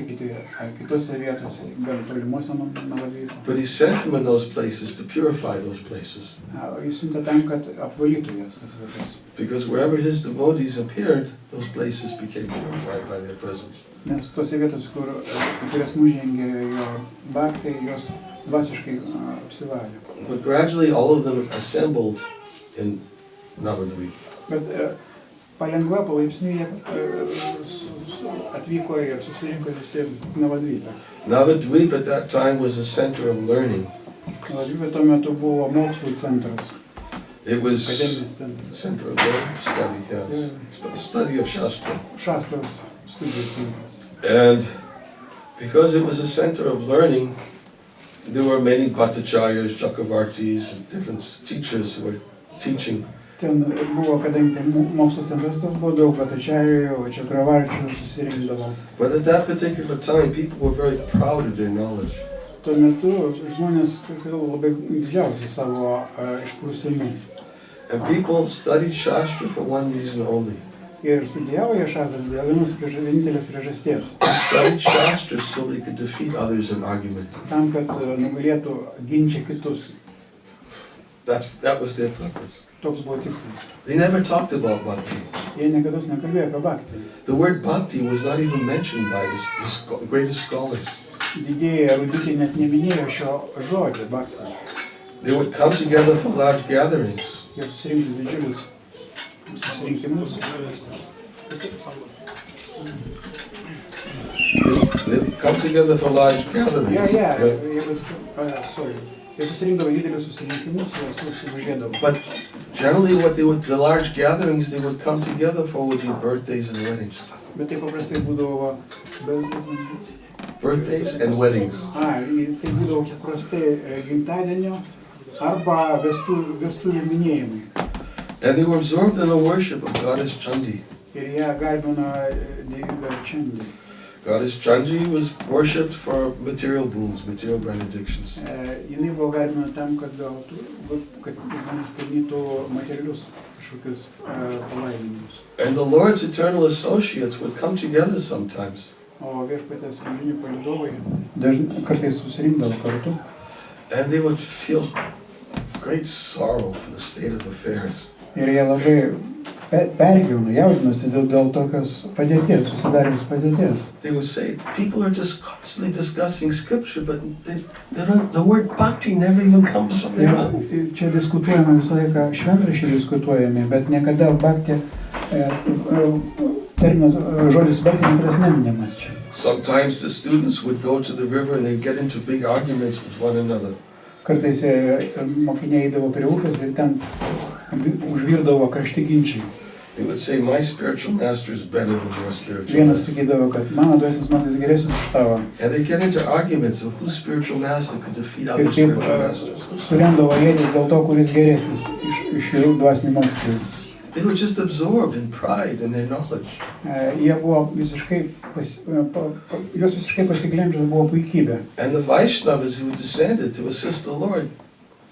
kitose vietose, gal tolimuose Navadvipe. But he sent them in those places to purify those places. Jis siuntė tam, kad apvalytų jas tas vietas. Because wherever his devotees appeared, those places became purified by their presence. Nes tose vietose, kurias nužengė jo Bhakti, jos dvasiškai apsivalė. But gradually all of them assembled in Navadvip. Bet palengva, palaipsniui jie atvyko ir susirinko visi Navadvipe. Navadvip at that time was a center of learning. Navadvipe tuo metu buvo mokslų centras, It was akademinis a centras. center of learning, study, yes. Study of Shastra. Šastros studijų centras. And because it was a center of learning, there were many Bhattacharyas, Chakravartis, and different teachers who were teaching. Ten buvo, kadangi ten mokslo centras, tas buvo daug Bhattacharyų, Chakravarčių susirinkdavo. But at that particular time, people were very proud of their knowledge. Tuo metu žmonės labai didžiausi savo išprusimu. And people studied Shastra for one reason only. Ir studijavo jie šastras dėl vienintelės priežasties. Studied Shastras so they could defeat others in argument. Tam, kad nugalėtų ginčią kitus. That was their purpose. Toks buvo tikslas. They never talked about bhakti. Jie niekados nekalbėjo apie bhaktį. The word bhakti was not even mentioned by the greatest scholars. Didieji eruditai net neminėjo šio žodžio bhaktį. They would come together for large gatherings. Jie susirinktų didžiulius susirinkimus. They would come together for large gatherings. Jie susirinkdavo didelius susirinkimus, jie susivažiuodavo. But generally the large gatherings they would come together for would be birthdays and weddings. Bet tai paprastai būdavo Birthdays and weddings. Tai būdavo paprastai gimtadienio arba vestuvių minėjimai. And they were absorbed in the worship of goddess Chandi. Ir jie garbino dievybę Čandį. Goddess Chandi was worshipped for material boons, material benedictions. Jinai buvo garbina tam, kad žmonės pelnytų materialius kažkokius palaiminimus. And the Lord's eternal associates would come together sometimes. O viešpatės amžini palydovai kartais susirinkdavo kartu. And they would feel great sorrow for the state of affairs. Ir jie labai pergyveno, jaudinosi dėl tokios padėties, susidariusios padėties. They would say, people are just constantly discussing scripture, but the word bhakti never even comes from their mouth. Čia diskutuojame visą laiką, šventraščiai diskutuojame, bet niekada bhakti, terminas, žodis bhakti niekada neminimas čia. Sometimes the students would go to the river and they'd get into big arguments with one another. Kartais mokiniai eidavo prie upės ir ten užvirdavo karšti ginčiai. They would say, my spiritual master is better than your spiritual Vienas master. sakydavo, kad mano dvasinis mokytojas geresnis už tavo. And they get into arguments of whose spiritual master could defeat Ir other taip spiritual masters. surendavo ėdis dėl to, kuris geresnis iš jų dvasinį mokytojus. They were just absorbed in pride and their knowledge. Jie buvo visiškai, juos visiškai pasiglemžęs buvo puikybė. And the Vaishnavas who descended to assist the Lord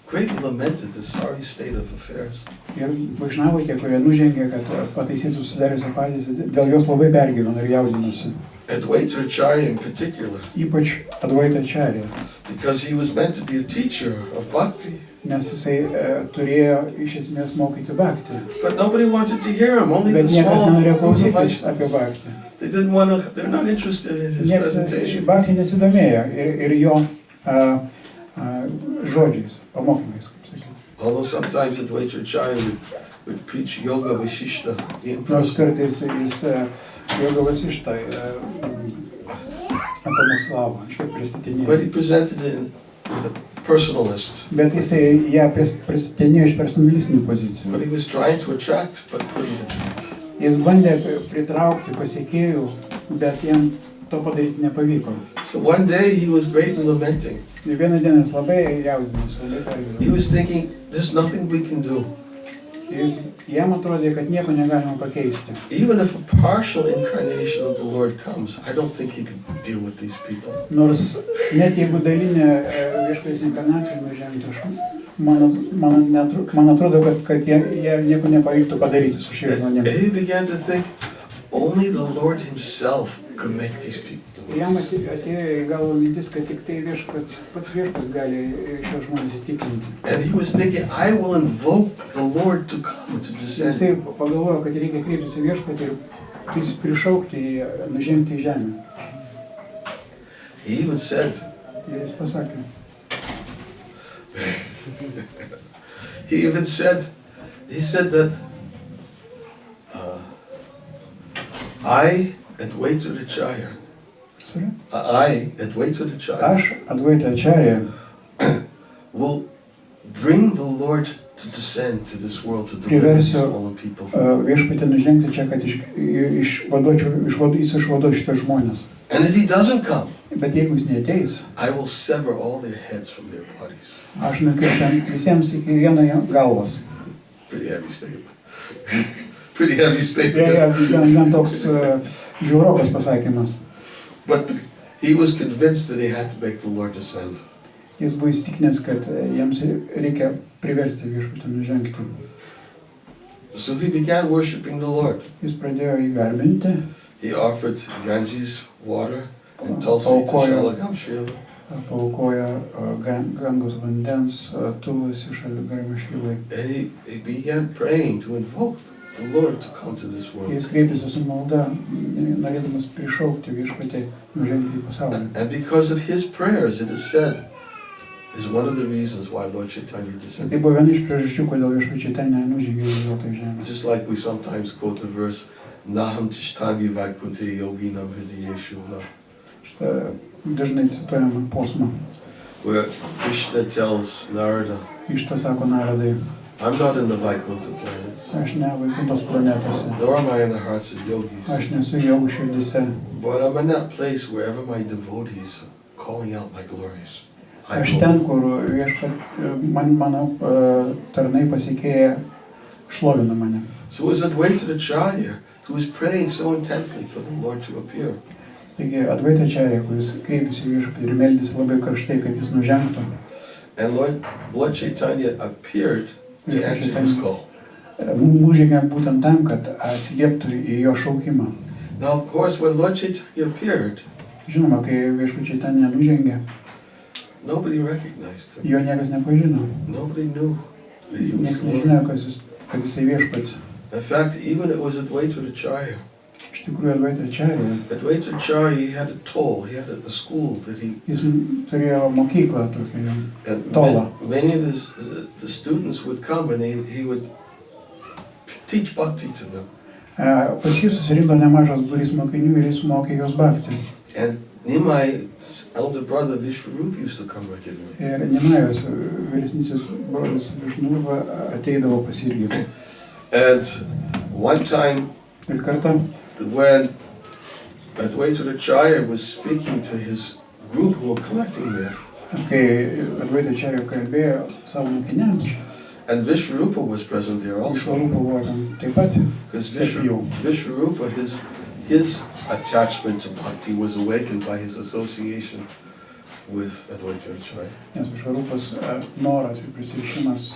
greatly lamented the sorry state of affairs. Ir vaišnavai tie, kurie nužengė, kad pataisytų susidariusią padėtį, dėl jos labai pergyveno ir jaudinosi. Advaita Acarya in particular, Ypač Advaita Acarya, because he was meant to be a teacher of bhakti. nes jisai turėjo iš esmės mokyti bhaktį. But nobody wanted to hear him, only the Bet niekas small nenorėjo group of klausytis apie Vaishnavas. bhaktį. They're not interested in his Niekas presentation. bhaktį nesidomėjo ir jo žodžiais, pamokymais, kaip sakyti. Although sometimes Advaita Acarya would preach yoga vishishta in Nors person. kartais jis joga vasištą pamokslavo, kažkaip pristatinėjo. But he presented it with a personalist. Bet jisai ją pristatinėjo iš personalistinių pozicijų. But he was trying to attract, but couldn't. Jis bandė pritraukti pasiekėjų, bet jam to padaryti nepavyko. So one day he was greatly lamenting. Ir vieną dieną jis labai jaudinosi, labai He pergyveno. was thinking, there's nothing we can do. Jam atrodė, kad nieko negalima pakeisti. Even if a partial incarnation of the Lord comes, I don't think he could deal with these people. Nors net jeigu dalinė viešpatės inkarnacija nužengtų, man atrodo, kad jie nieko nepavyktų padaryti su šiais And žmonėmis. he began to think, only the Lord himself could make these people do Jam this. atėjo į galvą mintis, kad tik tai pats viešpats gali šios žmonės įtikinti. And he was thinking, I will invoke the Lord to come, to Jisai descend. pagalvojo, kad reikia kreiptis į viešpatį ir prišaukti jį, nužengti į žemę. He even said, Ir jis pasakė, he said that I, Advaita Acarya, aš, Advaita Acarya, will bring the Lord to descend to this world to deliver these fallen people. Viešpatį nužengti čia, kad jis išvaduotų šitos žmonės. And if he doesn't come, Bet jeigu jis neateis, I will sever all their heads from their bodies. aš nukirsiu visiems iki vieno galvos. Pretty heavy statement. Pretty heavy statement. Gan toks žiaurokas pasakymas. But he was convinced that he had to make the Lord descend. Jis buvo įsitikinęs, kad jiems reikia priversti viešpatį nužengti. So he began worshiping the Lord. Jis pradėjo jį garbinti, He offered Ganges water and Tulsi to Shalagam Shila. paaukojo Gangos vandens tulsi Šalagam Šilai. And he began praying to invoke the Lord to come to this world. Jis kreipėsi su malda, norėdamas prišaukti viešpatį nužengti į pasaulį. And because of his prayers, it is said, is one of the reasons why Lord Chaitanya Tai descended. buvo viena iš priežasčių, kodėl viešpatį Čaitanija nužengė į Žemę žemę. Just like we sometimes quote the verse, Naham Tishtami Vaikunte Yoginam Hridiyeshu, Šitą dažnai cituojama posmą. where Krishna tells Narada, Iš to sako Naradai, I'm not in the Vaikuntha planets, aš ne Vaikuntos planetose, nor am I in the hearts of yogis, aš nesu jogų širdise, but I'm in that place wherever my devotees are calling out my glories. I aš go. ten, kur mano tarnai pasikėję šlovina mane. So it was Advaita Acharya who was praying so intensely for the Lord to appear. Taigi Advaita Acarya, kuris kreipėsi į viešpatį ir meldėsi labai karštai, kad jis nužengtų, And Lord Chaitanya appeared to answer his call. nužengė būtent tam, kad atsilieptų į jo šaukimą. Now, of course, when Lord Chaitanya appeared, Žinoma, kai viešpatį Čaitanija nužengė, nobody recognized him. jo niekas nepažino. Nobody knew that he was Niekas the Lord. nežinojo, kad jisai viešpats. In fact, even it was Advaita Acharya. Iš tikrųjų, Advaita Acarya, Advaita Acharya, he had a toll, he had a school that he... jis turėjo mokyklą tokią jau. And Tola. many of the students would come and he would teach bhakti to them. Pas jį susirinko nemažas būrys mokinių ir jis mokė juos bhakti. And Nimai's elder brother Vishwarup used to come regularly. Ir Nimajos vyresnysis brolis Višnuva ateidavo pas jį irgi. And one time Ir kartą, when Advaita Acharya was speaking to his group who were collecting there, kai Advaita Acarya kalbėjo savo mokiniams, and Vishwarupa was present there also, Višvarupa buvo ten taip pat. because Taip jau. Vishwarupa, his attachment to bhakti was awakened by his association with Advaita Acharya. Nes Višvarupas noras ir prisirišimas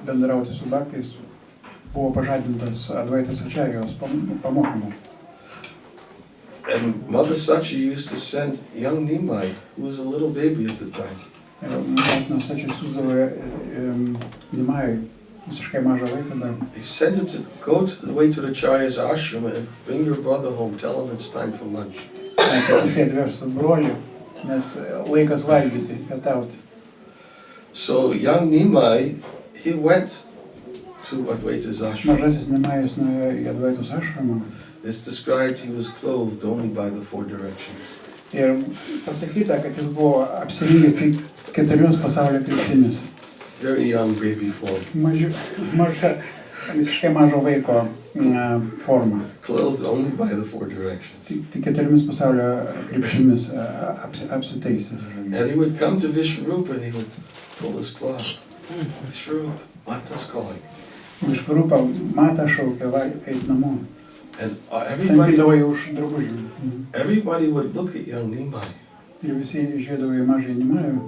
bendrauti su bhaktais buvo pažadintas Advaitos Acarijos pamokymu. And Mother Sachi used to send young Nimai, who was a little baby at the time. Ir motina Sačia siųsdavo Nimajui visiškai mažą vaiką dar. He sent him to go to Advaita Acharya's ashram and bring your brother home, tell him it's time for lunch. Kad jisai atvežtų brolį, nes laikas valgyti, pietauti. So young Nimai, he went to Advaita's ashram. Mažasis Nimajus nuėjo į Advaitos ašramą It's described he was clothed only by the four directions. ir pasakyta, kad jis buvo apsirengęs tik keturiomis pasaulio kryptimis. Very young baby form. Maža, visiškai mažo vaiko forma. Clothed only by the four directions. Tik keturiomis pasaulio kryptimis apsitaisęs. And he would come to Vishwarupa and he would pull his cloth. Vishwarupa, Mata's calling. Višvarupa Mata šaukė, eit namo. And Tampydavo jau už drabužių. everybody would look at young Nimai Ir visi žiūrėdavo į mažąjį Nimajų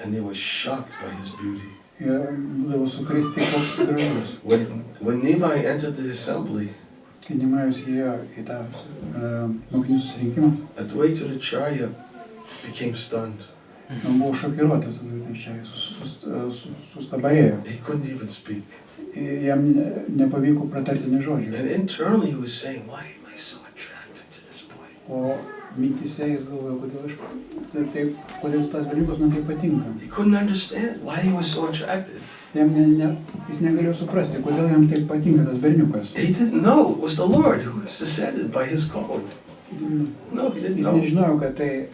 and they were shocked by his beauty. ir būdavo sukristi, koks jis gražus. When Nimai entered the assembly, Kai Nimajus įėjo į tą mokinių susirinkimą, Advaita Acharya became stunned. buvo šokiruotas, tai sustabarėjo. He couldn't even speak. Jam nepavyko pratarti nė žodžių. And internally he was saying, why am I so attracted to this boy? O mintise jis galvojo, kodėl tas dalykas man taip patinka. He couldn't understand why he was so attracted. Jis negalėjo suprasti, kodėl jam taip patinka tas berniukas. He didn't know it was the Lord who was descended by his calling. No, he didn't Jis know. nežinojo, kad tai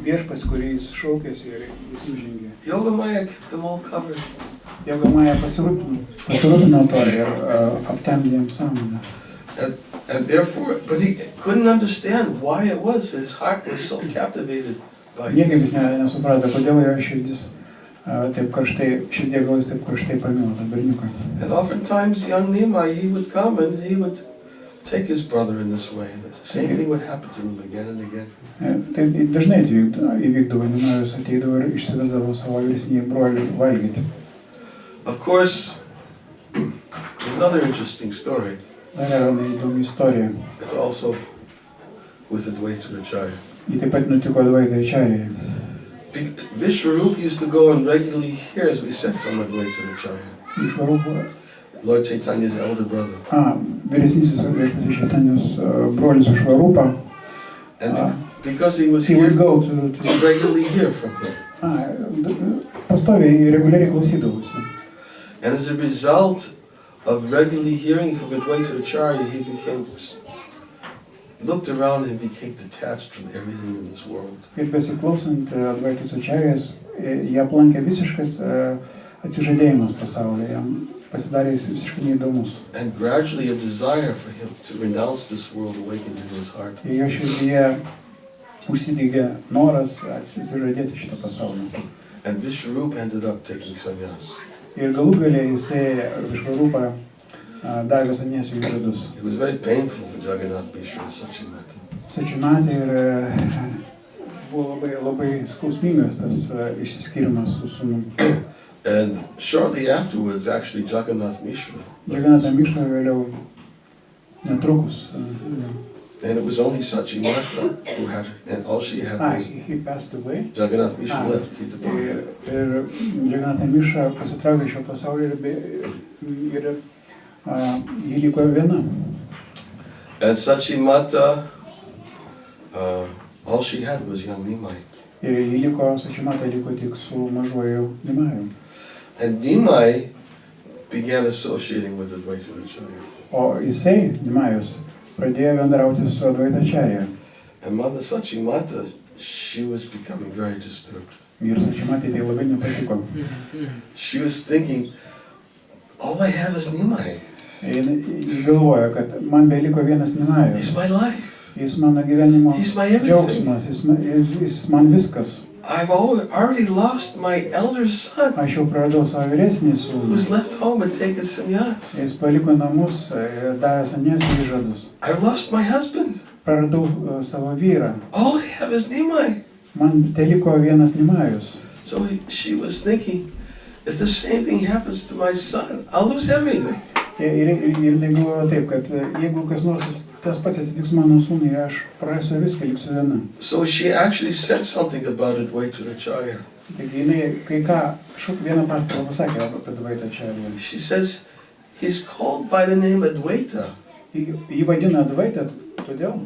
viešpas, kuris šaukėsi ir jis nužengė. Yogamaya kept them all covered. Yogamaya pasirūpino to ir aptemdė jam sąmonę. And therefore, but he couldn't understand why it was that his heart was so captivated by Niekaip his. jis nesuprato, kodėl jo širdis taip karštai, širdie galvos taip karštai pamilo tą berniuką. And oftentimes young Nimai, he would come and he would take his brother in this way. And the same thing would happen to him again and again. Tai dažnai įvykdavo, Nimajus ateidavo ir išsivesdavo savo vyresnį brolį valgyti. Of course, another interesting story. Dar yra įdomi istorija. It's also with Advaita Acharya. Ji taip pat nutiko Advaita Acaryai. Vishwarup used to go and regularly hear, as we said, from Advaita Acharya. Išvarupa. Lord Chaitanya's elder brother. Vyresnysis Viešpaties Čaitanijos brolis Išvarupa. And because he was He here, would go to regularly hear from him. Pastoviai reguliariai klausydavosi. And as a result of regularly hearing from Advaita Acharya, he looked around and became detached from everything in this world. Ir besiklausant Advaitos Acaryas, jie aplankė visiškas atsižadėjimas pasaulyje, jam pasidarė jis visiškai neįdomus. And gradually a desire for him to renounce this world awakened in his heart. Ir jo širdyje užsidegė noras atsižadėti šitą pasaulį. And Vishwarupa ended up taking sannyas. Ir galų gale jisai Višvarupą davė sannyasio įžadus. It was very painful for Jagannath Mishra and Sachimata. Sačimatė ir buvo labai skausmingas tas išsiskyrimas su sūnumi. And shortly afterwards, actually, Jagannath Mishra. Jagannatha Mishra vėliau netrukus. And it was only Sachimata who had, and all she had was He passed away. Jagannath Mishra left. He departed. Ir Jagannatha Mishra pasitraukė iš šio pasaulio ir ji liko viena. And Sachimata, all she had was young Nimai. Ir ji liko, Sachimata liko tik su mažuoju Nimaju. And Nimai began associating with Advaita Acharya. O jisai, Nimajus, pradėjo bendrauti su Advaita Acarya. And Mother Sachimata, she was becoming very disturbed. Ir Sachimatai tai labai nepatiko. She was thinking, all I have is Nimai. Jis galvoja, kad man beliko vienas Nimajus. He's my life. Jis mano gyvenimo He's my everything. džiaugsmas, jis man viskas. I've already lost my elder son, Aš jau praradau savo vyresnį sūnų. who's left home and taken sannyas. Jis paliko namus, davė sannyasio įžadus. I've lost my husband. Praradau savo vyrą. All I have is Nimai. Man teliko vienas Nimajus. So she was thinking, if the same thing happens to my son, I'll lose everything. Ir galvojo taip, kad jeigu kas nors tas pats atsitiks mano sūnui, aš prarasiu viską, liksiu viena. So she actually said something about Advaita Acharya. Taigi jinai kai ką, vieną pastabą pasakė apie Advaitą Acarya. She says, he's called by the name Advaita, Jį vadina Advaita, todėl,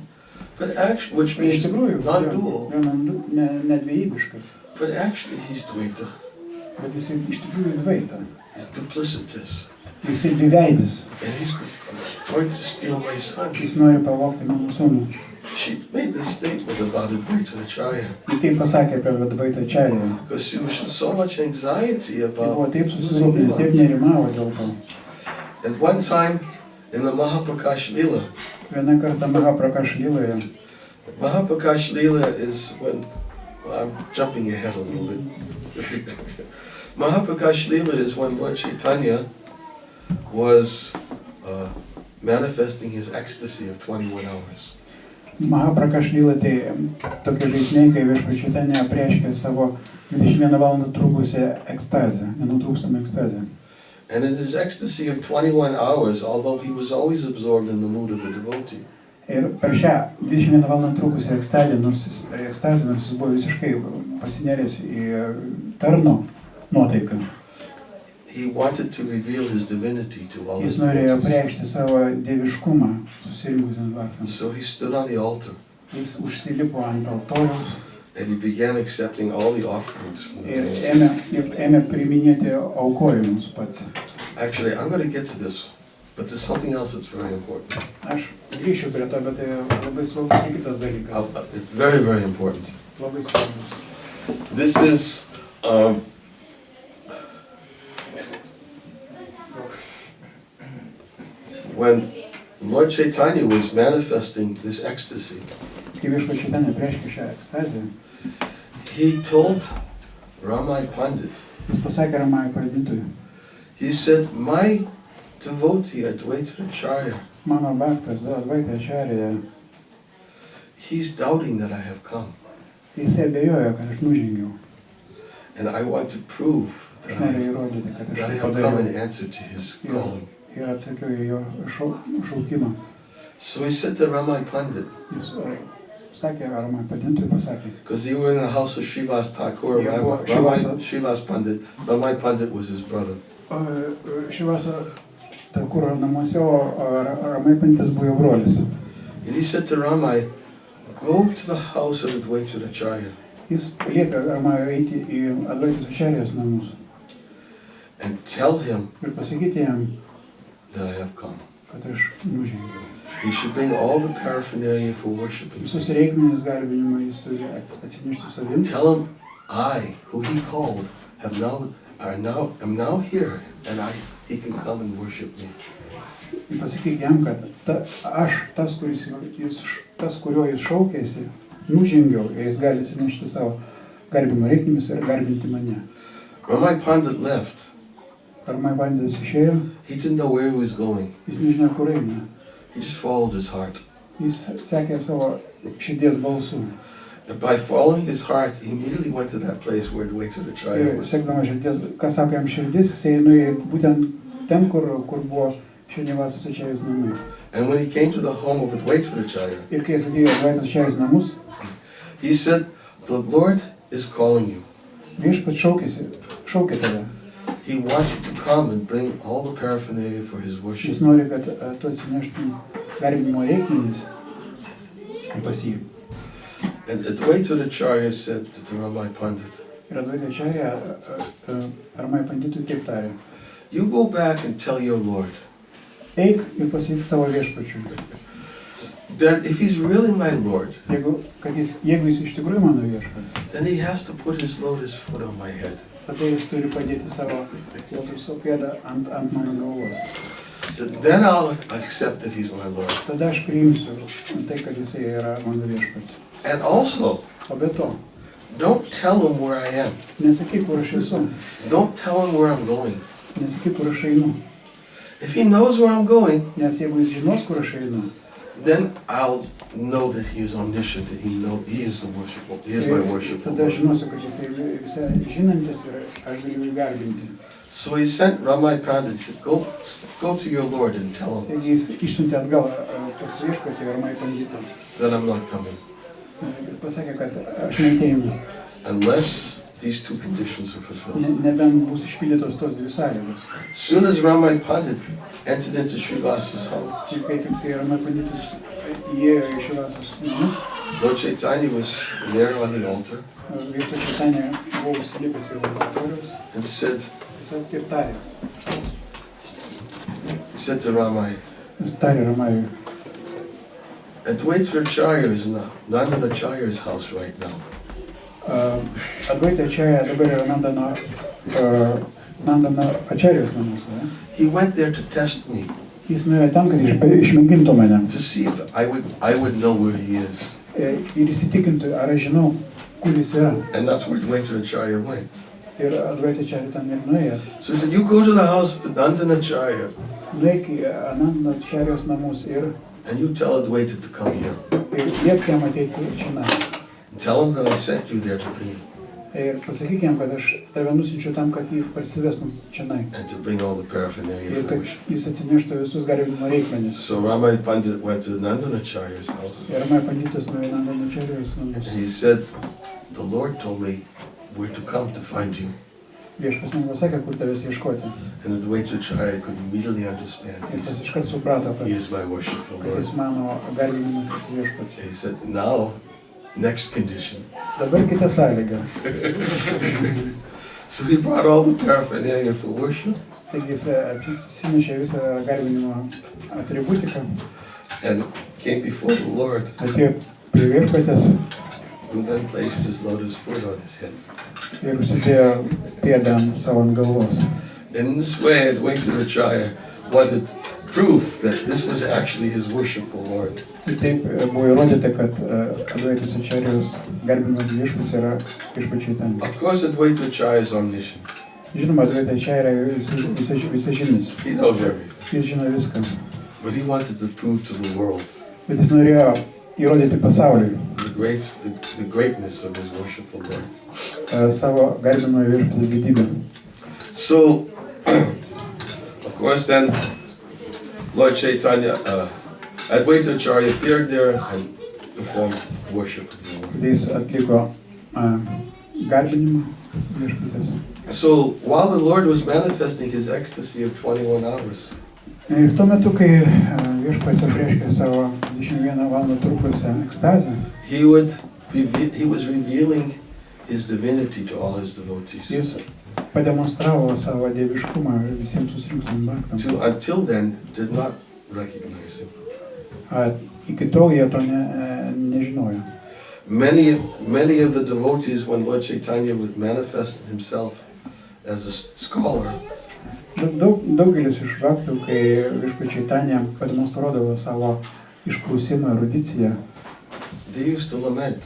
but actually, which iš means tikrųjų, non-dual, nedvejybiškas, but actually he's Dvaita. bet jisai iš tikrųjų Advaita. He's duplicitous. Jisai dviveidis, And he's going to steal my son. jis nori pavogti mano sūnų. She made this statement about Advaita Acharya Jis taip pasakė apie Advaitą Acarya. because she was in so much anxiety Jis buvo about taip losing susirūpinęs, taip Nimai. nerimavo dėl to. And one time in the Mahaprakash Lila, Vieną kartą Mahaprakash Liloje, Mahaprakash Lila is when, well, I'm jumping ahead a little bit. Mahaprakash Lila is when Lord Chaitanya was manifesting his ecstasy of 21 hours. Mahaprakash Lila tai tokie žaismai, kai Viešpaties Čaitanija apreiškė savo 21 valandą trukusią ekstazę, nenutrūkstamą ekstazę. And in his ecstasy of 21 hours, although he was always absorbed in the mood of a devotee, Ir per šią 21 valandą trukusią ekstazę, nors jis buvo visiškai pasineręs į tarno nuotaiką, he wanted to reveal his divinity to all his jis norėjo devotees. apreikšti savo dieviškumą susirinkusiems dvasiams. So he stood on the altar Jis užsilipo ant altoriaus and he began accepting all the offerings from the ir devotees. ėmė priiminėti aukojimus pats. Actually, I'm going to get to this, but there's something else that's very important. Aš grįšiu prie to, bet tai labai svarbus ir kitas dalykas. It's very, very important. Labai svarbus. This is when Lord Chaitanya was manifesting this ecstasy. Kai Viešpaties Čaitanija apreiškė šią ekstazę, He told Ramai Pandit, jis pasakė Ramai Panditui, he said, my devotee Advaita Acharya, mano bhaktas Advaita Acarya, he's doubting that I have come. jis abejojo, kad aš nužengiau. And I want to prove Aš that I noriu have, įrodyti, kad aš that I tai have come in padariau. answer to his calling. ir atsakiau į jo šaukimą. So he said to Ramai Pandit, Jis sakė, Ramai Panditui pasakė, because they were in the house of Srivas Thakur, Yeah, well, Srivas Pandit, Ramai Pandit was his brother. Šivasa Thakur namuose, o Ramai Panditas buvo jo brolis. And he said to Ramai, go to the house of Advaita Acharya Jis liepė Ramai eiti į Advaitos Acaryos namus and tell him ir pasakyti jam, that I have come. kad aš nužengiau. He should bring all the paraphernalia for worshiping. Visus reikmenis garbinimo jis turi atsinešti su savim. Tell him I, who he called, am now here, and he can come and worship me. Pasakyk jam, kad tas, kurio jis šaukėsi, nužengiau ir jis gali atsinešti savo garbinimo reikmenis ir garbinti mane. Ramai Pandit left. Ramai Panditas išėjo, He didn't know where he was going. jis nežino, kur eina. He just followed his heart. Jis sekė savo širdies balsu. And by following his heart, he immediately went to that place where Advaita Acharya Ir was. sekdama širdies, ką sako jam širdis, jis nuėjo būtent ten, kur buvo Šrinivasos Acaryos namai. And when he came to the home of Advaita Acharya, Ir kai jis atėjo į Advaitos Acaryos namus, he said, the Lord is calling you. viešpats šaukė tave. He wants you to come and bring all the paraphernalia for his worship. Jis nori, kad tu atsineštum garbinimo reikmenis pas jį. And Advaita Acharya said to Ramai Pandit, Ir Advaita Acharya Ramai Panditui taip tarė. you go back and tell your Lord Eik ir pasakyk savo viešpačiui. that if he's really my Lord, Jeigu jis iš tikrųjų mano viešpats, then he has to put his lotus foot on my head. tada jis turi padėti savo lotuso pėdą ant mano galvos. So then I'll accept that he's my Lord. Tada aš priimsiu tai, kad jisai yra mano viešpats. And also, O be to, don't tell him where I am. nesakyk, kur aš esu, Don't tell him where I'm going. nesakyk, kur aš einu. If he knows where I'm going, Nes jeigu jis žinos, kur aš einu, then I'll know that he is omniscient, that he is the worshipful, he is my worshipful tada Lord. žinosiu, kad jisai visai žinantis ir aš galiu jį garbinti. So he sent Ramai Pandit, he said, go to your Lord and tell him Taigi jis išsiuntė atgal pas viešpatį Ramai Panditą. that I'm not coming, Ir pasakė, kad aš neateinu, unless these two conditions are fulfilled. nebent bus išpildytos tos dvi sąlygos. As soon as Ramai Pandit entered into Srivasa's house, Ir kai tik tai Ramai Panditas įėjo į Šivasos namus, Lord Chaitanya was there on the altar viešpats Čaitanė buvo užsilipęs į altoriaus, and said tiesiog taip tarė. He said to Ramai, Jis tarė Ramajui, Advaita Acharya is in Nandana Acharya's house right now. Advaita Acharya dabar yra Nandana Acaryos namuose. He went there to test me, Jis nuėjo ten, kad išmėgintų mane to see if I would know where he is. ir įsitikintų, ar aš žinau, kur jis yra. And that's where Advaita Acharya went. Ir Advaita Acharya ten ir nuėjo. So he said, you go to the house of Nandana Acharya Nueik į Nandana Acaryos namus ir and you tell Advaita to come here. liepk jam ateiti čionai. And tell him that I sent you there to bring him Ir pasakyk jam, kad aš tave nusinčiu tam, kad jį parsivestum čionai. and to bring all the paraphernalia Ir for kad worship. jis atsineštų visus garbinimo reikmenis. So Ramai Pandit went to Nandana Acharya's house Ir Ramai Panditas nuėjo į Nandana Acaryos and namus. he said, the Lord told me where to come to find you. Viešpas man pasakė, kur tavęs ieškoti. And Advaita Acharya could immediately understand. Ir tas iškart suprato, He is my worshipful kad Lord. jis mano garbinimas viešpats. He said, now, next condition. Dabar kita sąlyga. So he brought all the paraphernalia for worship Taigi jis atsinešė visą garbinimo atributiką, and came before the Lord, atėjo prie viešpatės who then placed his lotus foot on his head. ir užsidėjo pėdą ant savo galvos. In this way, Advaita Acharya wanted proof that this was actually his worshipful Lord. Ir taip buvo įrodyta, kad Advaitos Acaryos garbinimas viešpats yra viešpačiai ten. Of course, Advaita Acharya is omniscient. Žinoma, Advaita Acharya yra visažinis. He knows everything. Jis žino viską. But he wanted to prove to the world Bet jis norėjo įrodyti pasauliui the greatness of his worshipful Lord. Savo garbinimo viešpatės didybę. So, of course, then Lord Chaitanya, Advaita Acharya appeared there and performed worship of the Lord. Jis atliko garbinimą viešpaties. So while the Lord was manifesting his ecstasy of 21 hours, Ir tuo metu, kai viešpats apreiškė savo 21 valandą trukusią ekstazę, he was revealing his divinity to all his devotees. jis pademonstravo savo dieviškumą visiems susirinkusiems baktams. Who until then did not recognize him. Iki tol jie to nežinojo. Many of the devotees, when Lord Chaitanya would manifest himself as a scholar, Daugelis iš baktų, kai viešpats Čaitanija pademonstruodavo savo išprusimą erudiciją, they used to lament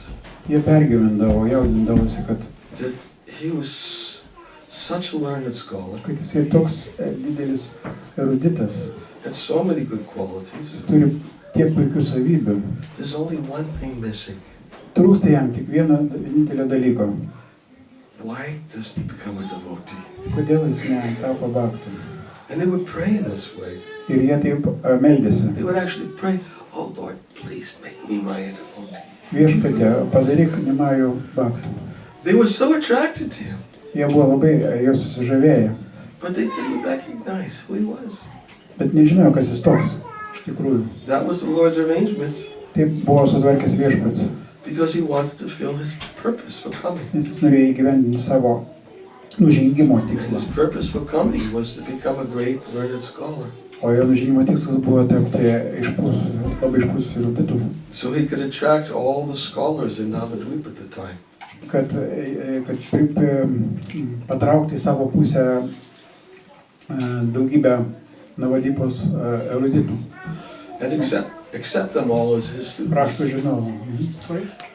jie pergyvendavo, jaudindavosi, kad he was such a learned scholar, jisai toks didelis eruditas, had so many good qualities. turi tiek puikių savybių. There's only one thing missing. Trūksta jam tik vienintelio dalyko. Why doesn't he become a devotee? Kodėl jis netapo baktų? And they would pray in this way. Ir jie taip meldėsi. They would actually pray, "Oh Lord, please make me my devotee." Viešpatie, padaryk Nimajų baktų. They were so attracted to him, Jie buvo labai jo susižavėję, but they didn't recognize who he was. bet nežinojo, kas jis toks iš tikrųjų. That was the Lord's arrangement, Taip buvo sutvarkęs viešpats, because he wanted to fill his purpose for coming. nes jis norėjo įgyvendinti savo nužengimo tikslą. His purpose for coming was to become a great learned scholar, O jo nužengimo tikslas buvo tapti labai išprususiu eruditu, so he could attract all the scholars in Navadvip at the time. kad patraukti į savo pusę daugybę Navadipos eruditų. And accept them all as his students. Rašto žinovų.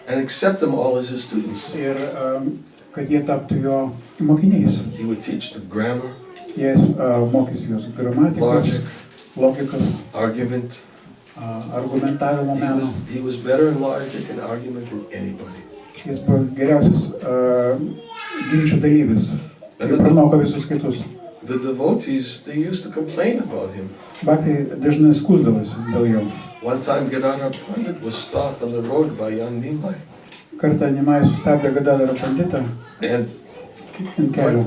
And accept them all as his students. Ir kad jie taptų jo mokiniais. He would teach them grammar, Jie mokys juos gramatikos, logic, logikos, argument. argumentavimo meno. He was better in logic and argument than anybody. Jis buvo geriausias ginčių dalyvis. And Ir pranoko visus kitus. the devotees, they used to complain about him. Baktai dažnai skųsdavosi dėl jo. One time Gadadhar Pandit was stopped on the road by young Nimai. Kartą Nimai sustabdė Gadadharo panditą And ant kelio.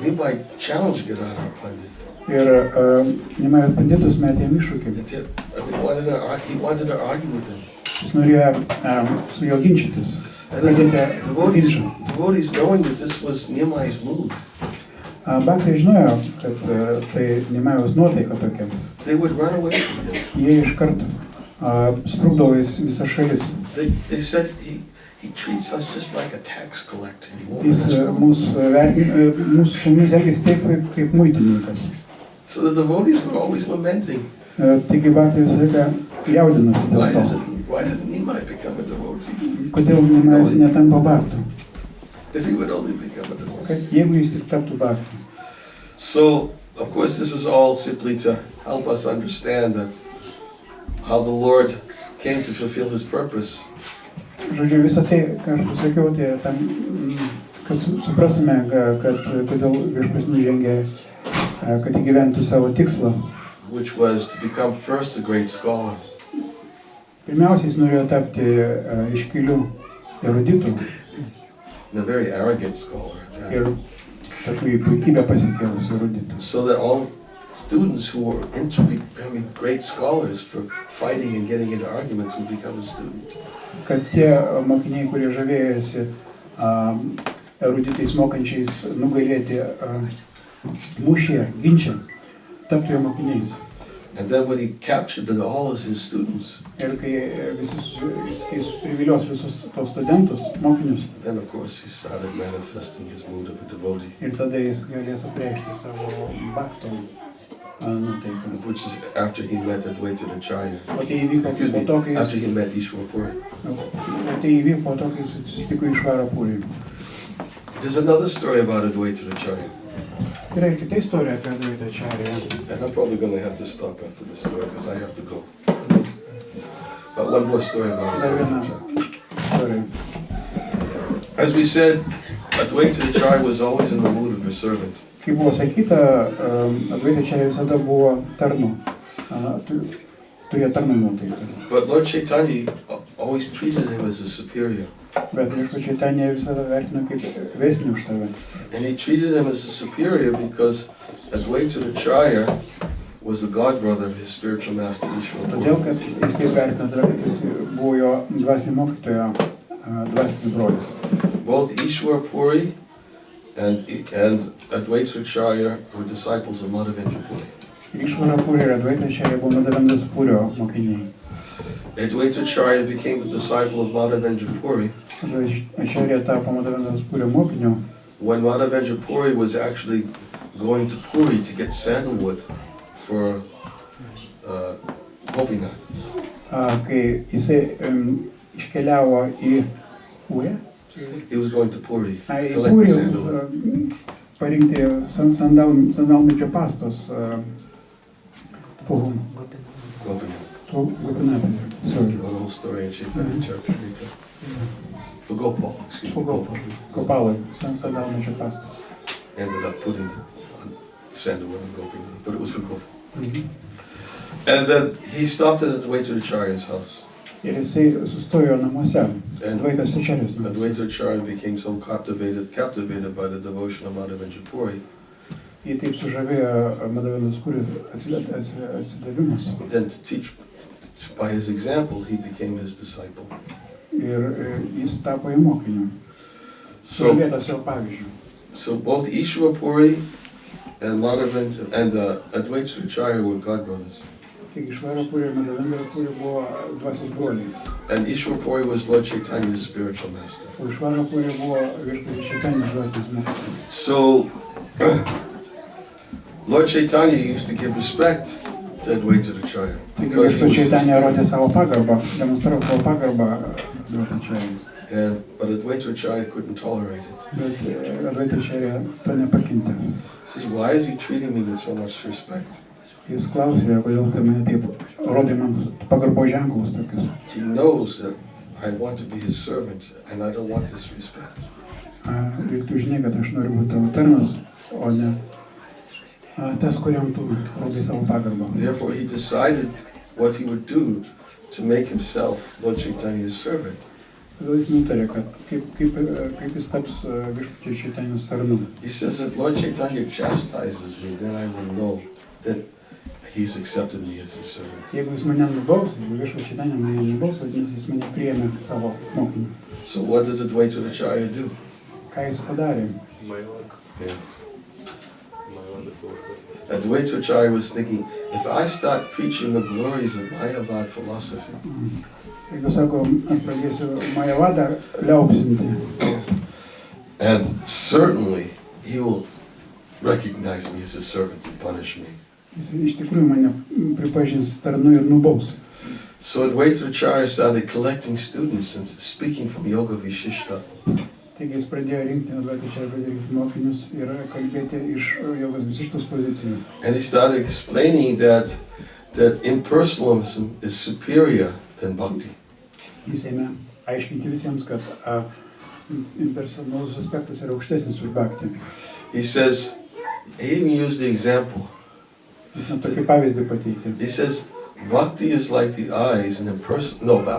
Nimai challenged Gadadhar Pandit. Ir Nimai panditas metė jam iššūkį. And he wanted to argue with him. Jis norėjo su juo ginčytis. And then Pradėti ginčą. devotees knowing that this was Nimai's mood, Baktai žinojo, kad tai Nimajaus nuotaika tokia. they would run away from him. Jie iškart sprukdavo į visas šalis. They said he treats us just like a tax collector. He won't Jis let us go. mūsų elgėsi taip, kaip muitininkas. So the devotees were always lamenting, Taigi Baktai visą laiką jaudinosi why dėl to. doesn't Nimai become a devotee? Kodėl Nimajas netampa baktų? If he would only become a devotee. Kad jeigu jis tik taptų baktų. So, of course, this is all simply to help us understand that how the Lord came to fulfill his purpose. Žodžiu, visą tai, ką aš pasakiau, tai tam, kad suprasime, kad kodėl viešpats nužengė, kad įgyventų savo tikslą. Which was to become first a great scholar, Pirmiausia, jis norėjo tapti iškilių eruditų and a very arrogant scholar. ir tokių į puikybę pasikėlusių eruditų. So that all students who were into becoming great scholars for fighting and getting into arguments would become a student. Kad tie mokiniai, kurie žavėjosi eruditais mokančiais nugalėti mūšyje, ginče, taptų jo mokiniais. And then when he captured them all as his students, Ir kai jis privilios visus tos studentus, mokinius, then of course he started manifesting his mood of a devotee, ir tada jis galės apreikšti savo bakto nuteiką. which is after he met Advaita Acharya. O tai įvyko Excuse po me, to, kai after jis, he met Ishwarpur. susitiko Išvarapūrį. There's another story about Advaita Acharya, Yra ir kita istorija apie Advaitą Acarya. and I'm probably going to have to stop after this story because I have to go. But one more story about Dar Advaita viena Acharya. istorija. As we said, Advaita Acharya was always in the mood of a servant. Kaip buvo sakyta, Advaita Acarya visada buvo tarnu turėjo tarno nuotaiką. But Lord Chaitanya always treated him as a superior. Bet viešpačiai Chaitanya visada vertino kaip vesnį už save. And he treated him as a superior because Advaita Acharya was the god brother of his spiritual master Ishwara Todėl, Puri. kad jis taip vertino, todėl, kad jis buvo jo dvasinio mokytojo dvasinis brolis. Both Ishwara Puri and Advaita Acharya were disciples of Madhavendra Puri. Ir Išvara Puri ir Advaita Acharya buvo Madhavendos Purio mokiniai. Advaita Acharya became a disciple of Madhavendra Puri Acharya tapo Madhavendos Purio mokiniu, when Madhavendra Puri was actually going to Puri to get sandalwood for Gopinath. Kai jisai iškeliavo į Purį, He was going to Puri to į collect the Purį sandalwood. parinkti sandalmedžio pastos Gopinath. The whole story in Chaitanya Charitamrita. For Gopal, excuse me. Gopalai, sandalmedžio pastos. Ended up putting sandalwood on Gopinath, but it was for Gopal. And then he stopped at Advaita Acharya's house. Ir jisai sustojo namuose, And Advaitas Acharyos namuose. Advaita Acharya became so captivated by the devotion of Madhavendra Puri. Jį taip sužavėjo Madhavendos Purio atsidavimas. Then to teach by his example, he became his disciple. Ir jis tapo į mokiniu. So, Sužavėtas jo pavyzdžių. so both Ishwara Puri and Madhavendra and Advaita Acharya were godbrothers. Taigi Išvara Puri ir Madhavendra Puri buvo dvasios broliai. And Ishwara Puri was Lord Chaitanya's spiritual master. O Išvara Puri buvo viešpaties Chaitanijos dvasinis mokytojas. So, Lord Chaitanya used to give respect to Advaita Acharya Taigi because he viešpaties was Chaitanija rodė savo pagarbą, demonstravo savo pagarbą Advaita Acharyai. but Advaita Acharya couldn't tolerate it. Bet Advaita Acharya to nepakintė. He says, why is he treating me with so much respect? Jis klausė, kodėl tai mane taip rodė man pagarbos ženklus tokius. He knows that I want to be his servant and I don't want this respect. Ir tu žinai, kad aš noriu būti tavo tarnas, o ne tas, kuriam tu rodai savo pagarbą. Therefore, he decided what he would do to make himself Lord Chaitanya's servant. Todėl jis nutarė, kad kaip jis taps viešpaties Chaitanijos tarnu. He says, if Lord Chaitanya chastises me, then I will know that he's accepted me as his servant. Jeigu jis mane nubaus, jeigu viešpaties Chaitanija mane nubaus, vadinasi, jis mane priėmė savo mokiniu. So what did Advaita Acharya do? Ką jis padarė? Yeah. Advaita Acharya was thinking, if I start preaching the glories of Mayavad philosophy, Jeigu sako, aš pradėsiu Majavadą liaupsinti, and certainly he will recognize me as a servant and punish me. jis iš tikrųjų mane pripažins tarnu ir nubaus. So Advaita Acharya started collecting students and speaking from Yoga Vishishta. Taigi jis pradėjo rinkti, Advaita Acharya pradėjo rinkti mokinius ir kalbėti iš jogos visištos pozicijų. And he started explaining that impersonalism is superior than bhakti. Jis ėmė aiškinti visiems, kad impersonalus aspektas yra aukštesnis už bhaktį. He says, he even used the example. Jis net tokį pavyzdį pateikė. He says, bhakti is like the eyes and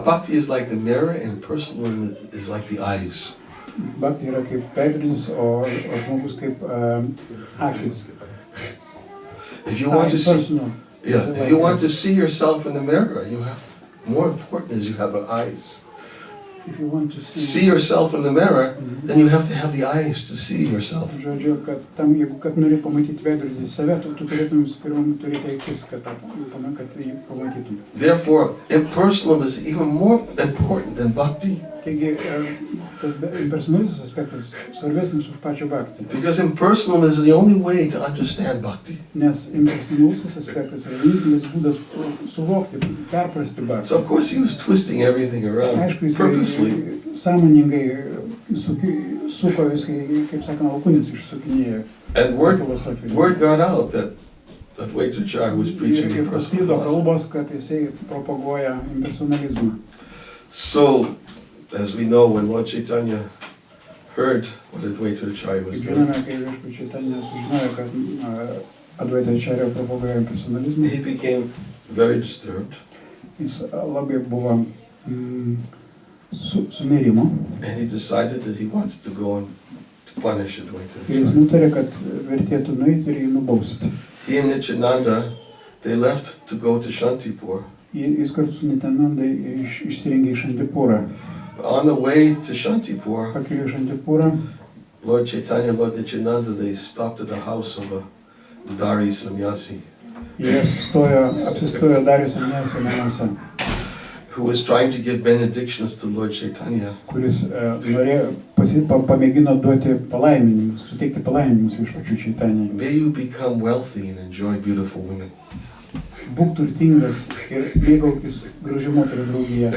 bhakti is like the mirror and impersonalism is like the eyes. Bhakti yra kaip veidrodis, o žmogus kaip akis. If you want to see yourself in the mirror, more important is you have eyes. If you want to See yourself in the mirror, then you have to have the eyes to see yourself. Žodžiu, kad nori pamatyti veidrodį save, tu turėtum pirmam turėti akis, kad jį pamatytum. Therefore, impersonalism is even more important than bhakti. Taigi, tas impersonalus aspektas svarbesnis už pačią bhaktį. Because impersonalism is the only way to understand bhakti. Nes impersonalus aspektas yra vienintelis būdas suvokti, perprasti bhaktį. So of course he was twisting everything around Aišku, purposely. jis sąmoningai suko viską, kaip sakoma, alkūnis išsukinėjo. And word got out that Advaita Acharya was preaching Ir impersonal pasklido philosophy. kalbos, kad jisai propaguoja impersonalizmą. So, as we know, when Lord Chaitanya heard what Advaita Acharya was Kaip doing, žinome, kai viešpaties Chaitanija sužinojo, kad Advaita Acharya propaguoja impersonalizmą, he became very disturbed, Jis labai buvo sunerimo and he decided that he wanted to go and to punish Advaita. ir jis nutarė, kad vertėtų nueiti ir jį nubausti. He and Niranjana, they left to go to Shantipur. Jis kartu su Niranjana išsirengė į Šantipūrą. On the way to Shantipur, Pakeliui į Šantipūrą, Lord Chaitanya and Lord Nityananda, they stopped at the house of a Dari sannyasi jie apsistojo Darijos Sannyasio namuose, who was trying to give benedictions to Lord Chaitanya. kuris pamėgino duoti palaiminimus, suteikti palaiminimus viešpačiui Čaitanijai. May you become wealthy and enjoy beautiful women. Būk turtingas ir mėgaukis gražių moterų draugiją.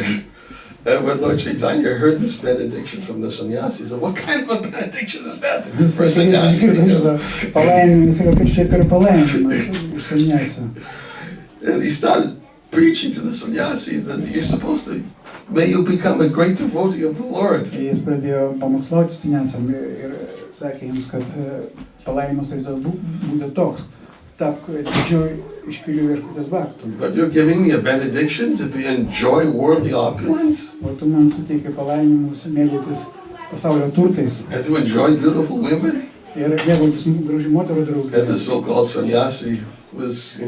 And when Lord Chaitanya heard this benediction from the sannyasi, he said, what kind of a benediction is that for a sannyasi? Palaiminimas, kad čia per palaiminimas iš Sannyasio. And he started preaching to the sannyasi that you're supposed to, may you become a great devotee of the Lord. Jis pradėjo pamokslauti Sannyasiam ir sakė jiems, kad palaiminimas turėtų būti toks. Tapk didžiuoju iškiliu viešpaties bhaktu. But you're giving me a benediction to enjoy worldly opulence O tu man suteiki palaiminimus mėgautis pasaulio turtais and to enjoy beautiful women. ir mėgautis gražių moterų And the draugiją. so-called sannyasi was,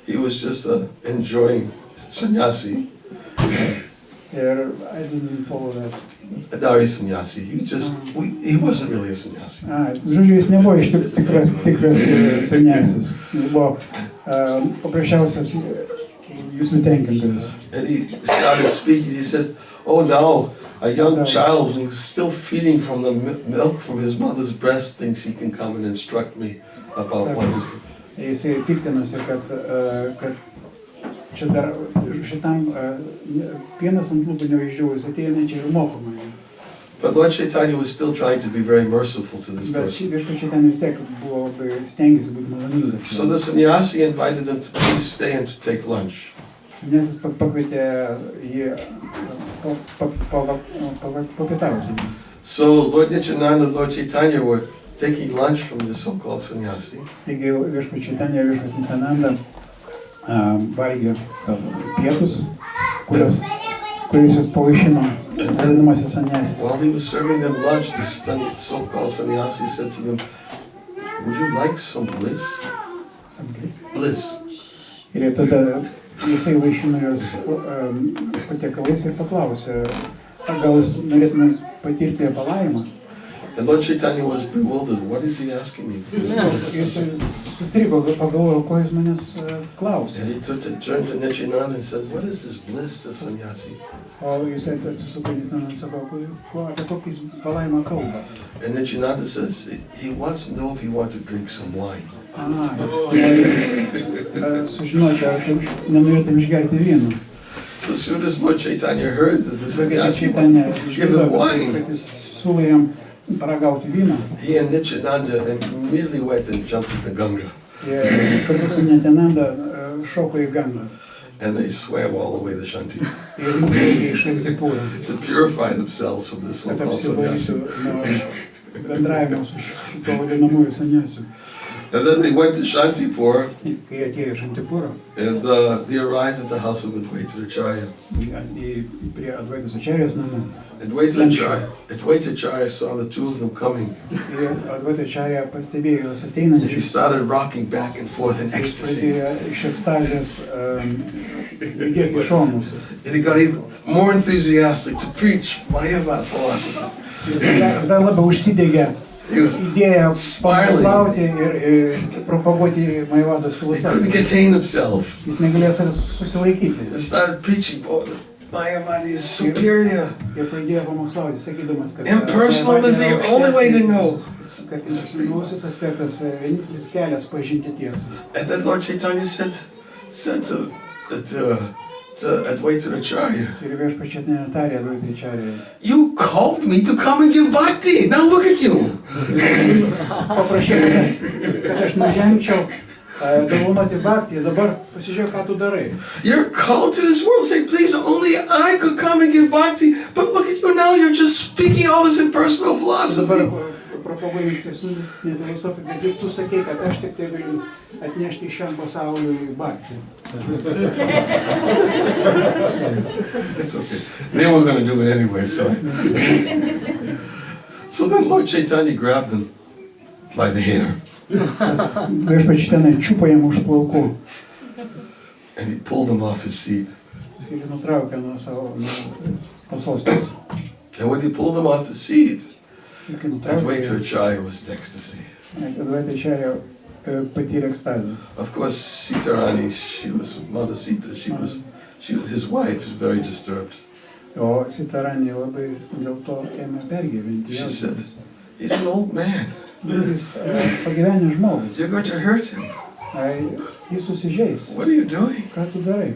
he was just enjoying sannyasi, Ir I didn't follow that. a Dari sannyasi. He wasn't really a sannyasi. Žodžiu, jis nebuvo iš tikras Sannyasis. Jis buvo paprasčiausias jūsų tenkintojas. And he started speaking. He said, oh, now a young child who's still feeding from the milk from his mother's breast thinks he can come and instruct me about what is... Jisai piktinosi, kad čia dar šitam pienas ant lūpų neuždžiau, jis ateina čia ir moko mane. But Lord Chaitanya was still trying to be very merciful to this Bet person. viešpačiai ten vis tiek buvo labai stengiasi būti maloningas. So the sannyasi invited him to please stay and to take lunch. Sanyasis pakvietė jį papietauti. So Lord Nityananda and Lord Chaitanya were taking lunch from the so-called sannyasi. Taigi viešpačiai ten ir viešpas Niranjana valgė pietus, kuriuos jis pavaišino vadinamasis Sanyasis. While he was serving them lunch, this so-called sannyasi said to them, would you like some bliss? Bliss. Ir tada jisai vaišino juos patiekalais ir paklausė, gal jūs norėtumės patirti palaimą? And Lord Chaitanya was bewildered. What is he asking me for this bliss? Jis sutriko, pagalvojo, ko jis manęs klausė. And he turned to Nityananda and said, what is this bliss to sannyasi? O jisai atsisuko Niranjana ir sako, apie kokį jis palaimą kalba. And Nityananda says, he wants to know if you want to drink some wine. Jis nori sužinoti, ar tu nenorėtum išgerti vyno. So as soon as Lord Chaitanya heard that the sannyasi Chaitanya would give him wine, kad jis siūlo jam paragauti vyną. he and Nityananda immediately went and jumped in the Ganga. Jie kartu su Niranjana šoko į Gangą And they swam all the way to Shanti ir nuplaukė į Šantipūrą, to purify themselves from this kad so-called sannyasi. apsivalytų nuo bendravimo su šito vadinamųjų Sannyasiu. And then they went to Shantipur Kai atėjo į Šantipūrą, and they arrived at the house of Advaita Acharya. prie Advaitos Acaryos namų. Advaita Acharya saw the two of them coming. Ir Advaita Acarya pastebėjo juos And he ateinančius. started rocking back and forth in ecstasy. Pradėjo iš ekstazės judėti į šonus. And he got even more enthusiastic to preach Mayavad philosophy. Jis dar labiau užsidegė He was idėją spiraling. pamokslauti ir propaguoti Mayavados He couldn't filosofiją. contain himself. Jis negalėjo savęs susilaikyti. And started preaching, oh, Mayavad is superior. Ir pradėjo pamokslauti, sakydamas, kad Impersonal is the only way to know. kad nuosis aspektas, vienintelis kelias pažinti tiesą. And then Lord Chaitanya said to Advaita Acharya, Ir viešpačiai netarė Advaitai Acaryai. you called me to come and give bhakti. Now look at you. Paprašė manęs, kad aš nužengčiau dovanoti bhaktį, dabar pasižiūrėk, ką tu darai. You're called to this world, saying, please, only I could come and give bhakti. But look at you now, you're just speaking all this impersonal Dabar philosophy. propaguojant kristustinę filosofiją, bet juk tu sakei, kad aš tik tai galiu atnešti šiam pasauliui bhaktį. It's okay. They were going to do it anyway, so. So then Lord Chaitanya grabbed him by the hair. Viešpačiai tenai čiupo jam už plaukų And he pulled him off his seat. ir nutraukė nuo savo pasostės. And when he pulled him off the seat, Ir kai nutraukė, Advaita Acharya was in ecstasy. Advaita Acharya patyrė ekstazę. Of course, Sita Rani, she was Mother Sita, she was his wife, was very disturbed. O Sita Rani labai dėl to ėmė pergyventi. She said, he's an old man. Jis pagyvenęs žmogus. You're going to hurt him. Jis susižeis. What are you doing? Ką tu darai?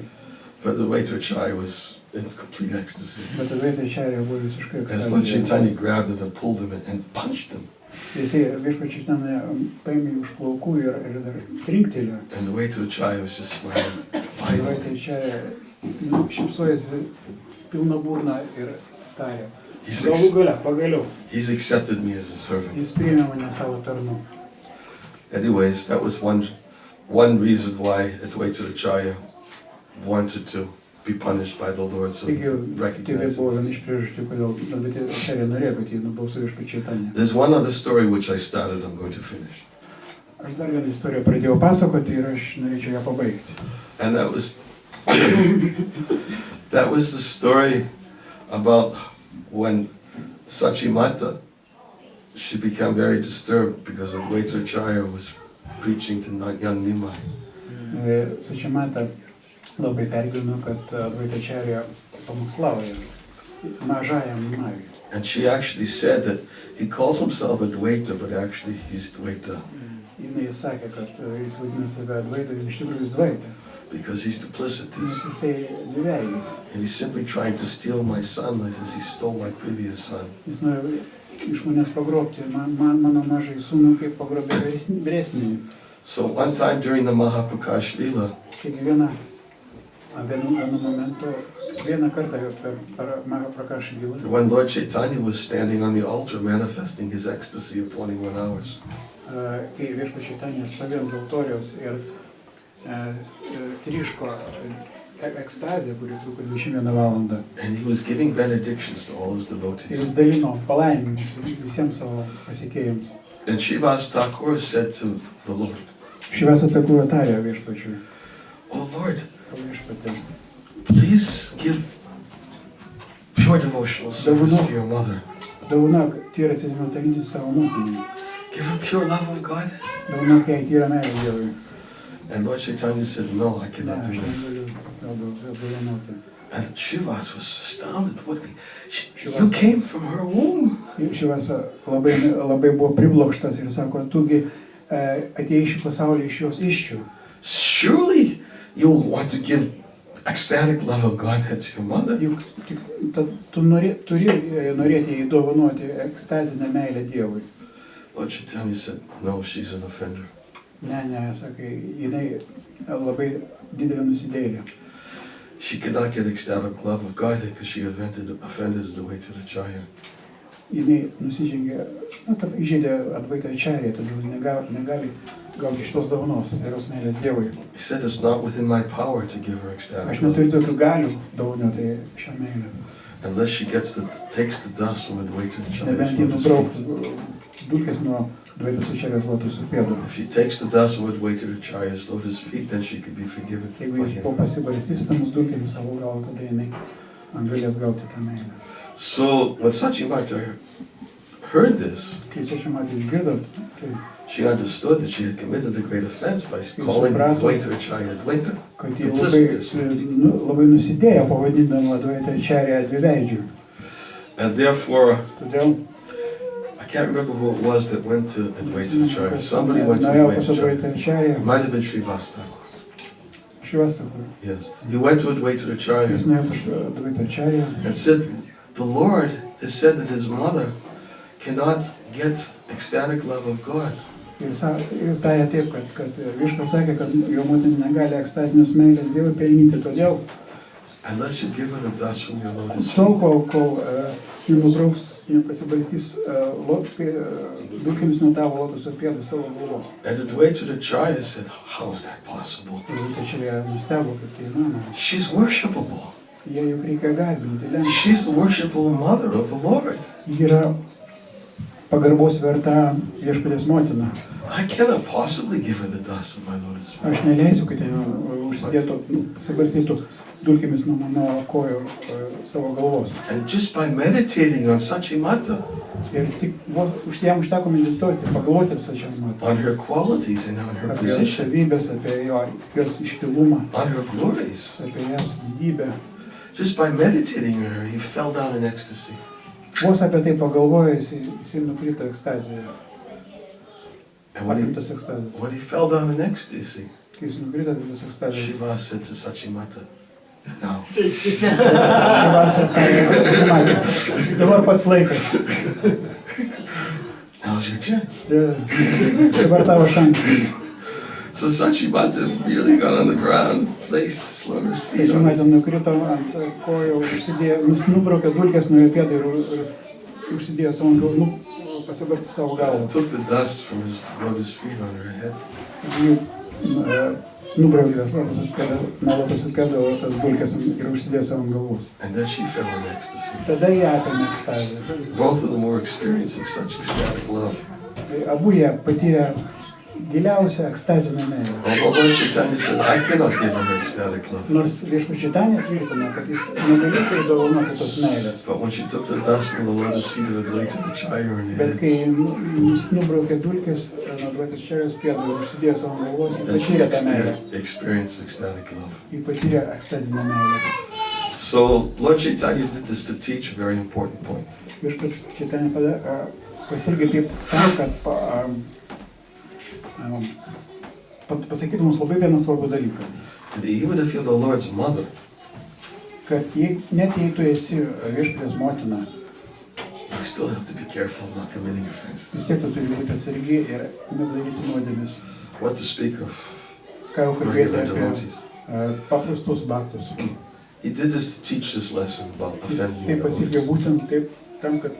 But Advaita Acharya was in complete ecstasy. Bet Advaita Acharya buvo visiškai As Lord ekstazėje. Chaitanya grabbed him and pulled him and punched him. Jisai viešpačiai ten paėmė už plaukų ir dar trinktelėjo. And Advaita Acharya was just smiling. Finally. Advaita Acharya šypsojasi pilna burna ir tarė. Galų gale, pagaliau. He's accepted me as a servant. Jis priėmė mane savo tarnu. Anyways, that was one reason why Advaita Acharya wanted to be punished by the Lord, so he Taigi, could tai recognize buvo it. viena iš priežasčių, kodėl Advaita Acharya norėjo, kad jį nubautų viešpačiai Chaitanją. There's one other story which I started, I'm going to finish. Aš dar vieną istoriją pradėjau pasakoti ir aš norėčiau ją pabaigti. And that was the story about when Sachimata, she became very disturbed because Advaita Acharya was preaching to young Nimai. Sachimata labai pergyveno, kad Advaita Acharya pamokslauja mažajam Nimaiui. And she actually said that he calls himself Advaita, but actually he's Dvaita. Jinai sakė, kad jis vadina save Advaita, ir iš tikrųjų jis Dvaita. Because he's Nes duplicitous. jisai dviveidis. And he's simply trying to steal my son as he stole my previous son. Jis nori iš manęs pagrobti mano mažai sūnų, kaip pagrobė vyresnįjį. So one time during the Mahaprakash Lila, Taigi vienu momentu, vieną kartą per Mahaprakash Lilą, when Lord Chaitanya was standing on the altar manifesting his ecstasy of 21 hours, kai viešpačiai Chaitanija stovėjo ant altoriaus ir tryško ekstazė, kuri truko 21 valandą. and he was giving benedictions to all his Ir devotees. jis dalino palaiminimus visiems savo pasekėjams. And Srivas Thakur said to the Lord, Šivas Thakur tarė viešpačiui, "Oh Lord, viešpatė, please give pure devotional service to your mother. dovanok tyrą atsiminti savo motinai. Give her pure love of God." Dovanok jai tyrą meilę Dievui. And Lord Chaitanya said, "No, I Ne, cannot do aš that." negaliu dovanoti. And Srivas was astounded. You came from her womb. Šivas labai buvo priblokštas ir sako, tugi atėjai šį pasaulį iš jos iščių. Surely you want to give ecstatic love of Godhead to your mother. Juk tu turi norėti įdovanoti ekstazinę meilę Dievui. Lord Chaitanya said, "No, she's an offender." Ne, sakai, jinai labai didelė nusidėjėlė. She could not get ecstatic love of Godhead because she offended the way to the Acharya. Jinai nusižengė, įžeidė Advaita Acharya, todėl negali gauti šitos dovanos, geros meilės Dievui. He said, "It's not within my power to give her Aš ecstatic love neturiu tokių galių dovanoti šią meilę. unless she takes the dust from the way to the Nebent Acharya's jį lotus nubrauktų feet. dulkes nuo Advaitos Acharjos lotusų pėdų. If she takes the dust from the way to the Acharya's lotus feet, then she could be forgiven Jeigu by jis po him. pasibarstys tamus dulkėmis savo galvą, tada jinai galės gauti tą meilę. So when Sachimata heard this, Kai čia matė išgirdo, tai she understood that she had committed a great offense by calling the way to Acharya Advaita. kad jie labai nusidėjo pavadindama Advaitą Acharją dviveidžiu. And therefore, Todėl I can't remember who it was that went to Advaita Acharya. Somebody went to norėjau pas Advaita Advaitą Acharya. Acharją, It might have been Srivas Thakur. Šivas Thakur. Yes. He went to Advaita Acharya Jis nuėjo pas Advaitą Acharją and said, "The Lord has said that his mother cannot get ecstatic love of God. ir tarė taip, kad viešpas sakė, kad jo motina negali ekstatinės meilės Dievui pelnyti, todėl unless you give her the dust from your lotus feet. Tol, kol nenubrauks, nepasibarstys dulkėmis nuo tavo lotoso pėdų savo galvos. And Advaita Acharya said, how is that possible? Tai čia nustebo, kad tai įmanoma. She's worshipable. Jie juk reikia garbinti, lenkti. She's the worshipable mother of the Lord. Ji yra pagarbos verta viešpaties motina. I cannot possibly give her the dust of my lotus feet. Aš neleisiu, kad jie užsidėtų, pasibarstytų dulkėmis nuo mano kojų savo galvos. And just by meditating on Sachimata, Ir tik jam užteko medituoti, pagalvoti apie Sachimata. on her qualities and on her Apie jos position, savybės, apie jos iškilumą, on her glories, apie jos didybę. just by meditating on her, he fell down in ecstasy. Vos apie tai pagalvojęs, jisai nukrito ekstazėje. And when Apimtas ekstazės. he fell down in ecstasy, Kai jis nukrito apimtas ekstazės. Shiva said to Sachimata, now, Šivasa Sachimata. Dabar pats laikas. now's your chance. Dabar tavo šansas. So Sachimata really got on the ground, placed his lotus feet on it, Sachimata nukrito ant kojų, nubraukė dulkės nuo jo pėdų ir užsidėjo savo galvą, pasibarstė savo galvą. took the dust from his lotus feet on her head, Nubraukė tas lotos pėdų, tas dulkės ir užsidėjo savo galvos. and then she fell in ecstasy. Tada jie apėmė ekstazę. Both of them were experiencing such ecstatic love. Abu jie patyrė giliausią ekstazinę meilę. Although Lord Chaitanya said, I cannot give him ecstatic love. Nors viešpaties Čaitanija tvirtina, kad jis negalės jai dovanoti tos meilės. But when she took the dust from the lotus feet of Advaita Acharya in her Bet head, kai nubraukė dulkės nuo Advaitos Acharyos pėdų ir užsidėjo savo galvos, jis then she patyrė tą meilę. experienced ecstatic love. Jis patyrė ekstazinę meilę. So Lord Chaitanya did this to teach a very important point. Viešpaties Čaitanija pasielgė taip tam, kad pasakytų mums labai vieną svarbų dalyką. That even if you're the Lord's mother, Kad net jei tu esi viešpaties motina, you still have to be careful of not committing offenses. vis tiek tu turi būti atsargi ir nedaryti nuodėmės. What to speak of Ką jau kalbėti regular apie devotees. paprastus baktus. He did this to teach this lesson about Jis offending taip pasiekė devotees. būtent taip, tam, kad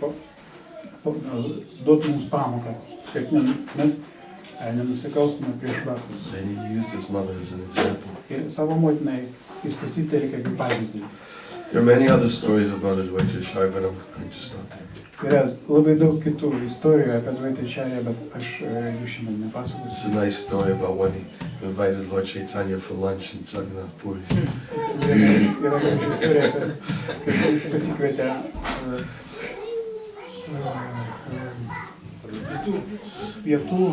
duotų mums pamoką, kad mes nenusikalstume prieš baktus. And he used his mother as an example. Ir savo motinai jis pasitelkė kaip pavyzdį. There are many other stories about Advaita Acharya, but I'm going to stop there. Yra labai daug kitų istorijų apie Advaitą Acharją, bet aš jų šiandien It's nepasakosiu. a nice story about when he invited Lord Chaitanya for lunch in Jagannath Puri. Yra tokia istorija, kad jis pasikvietė pietų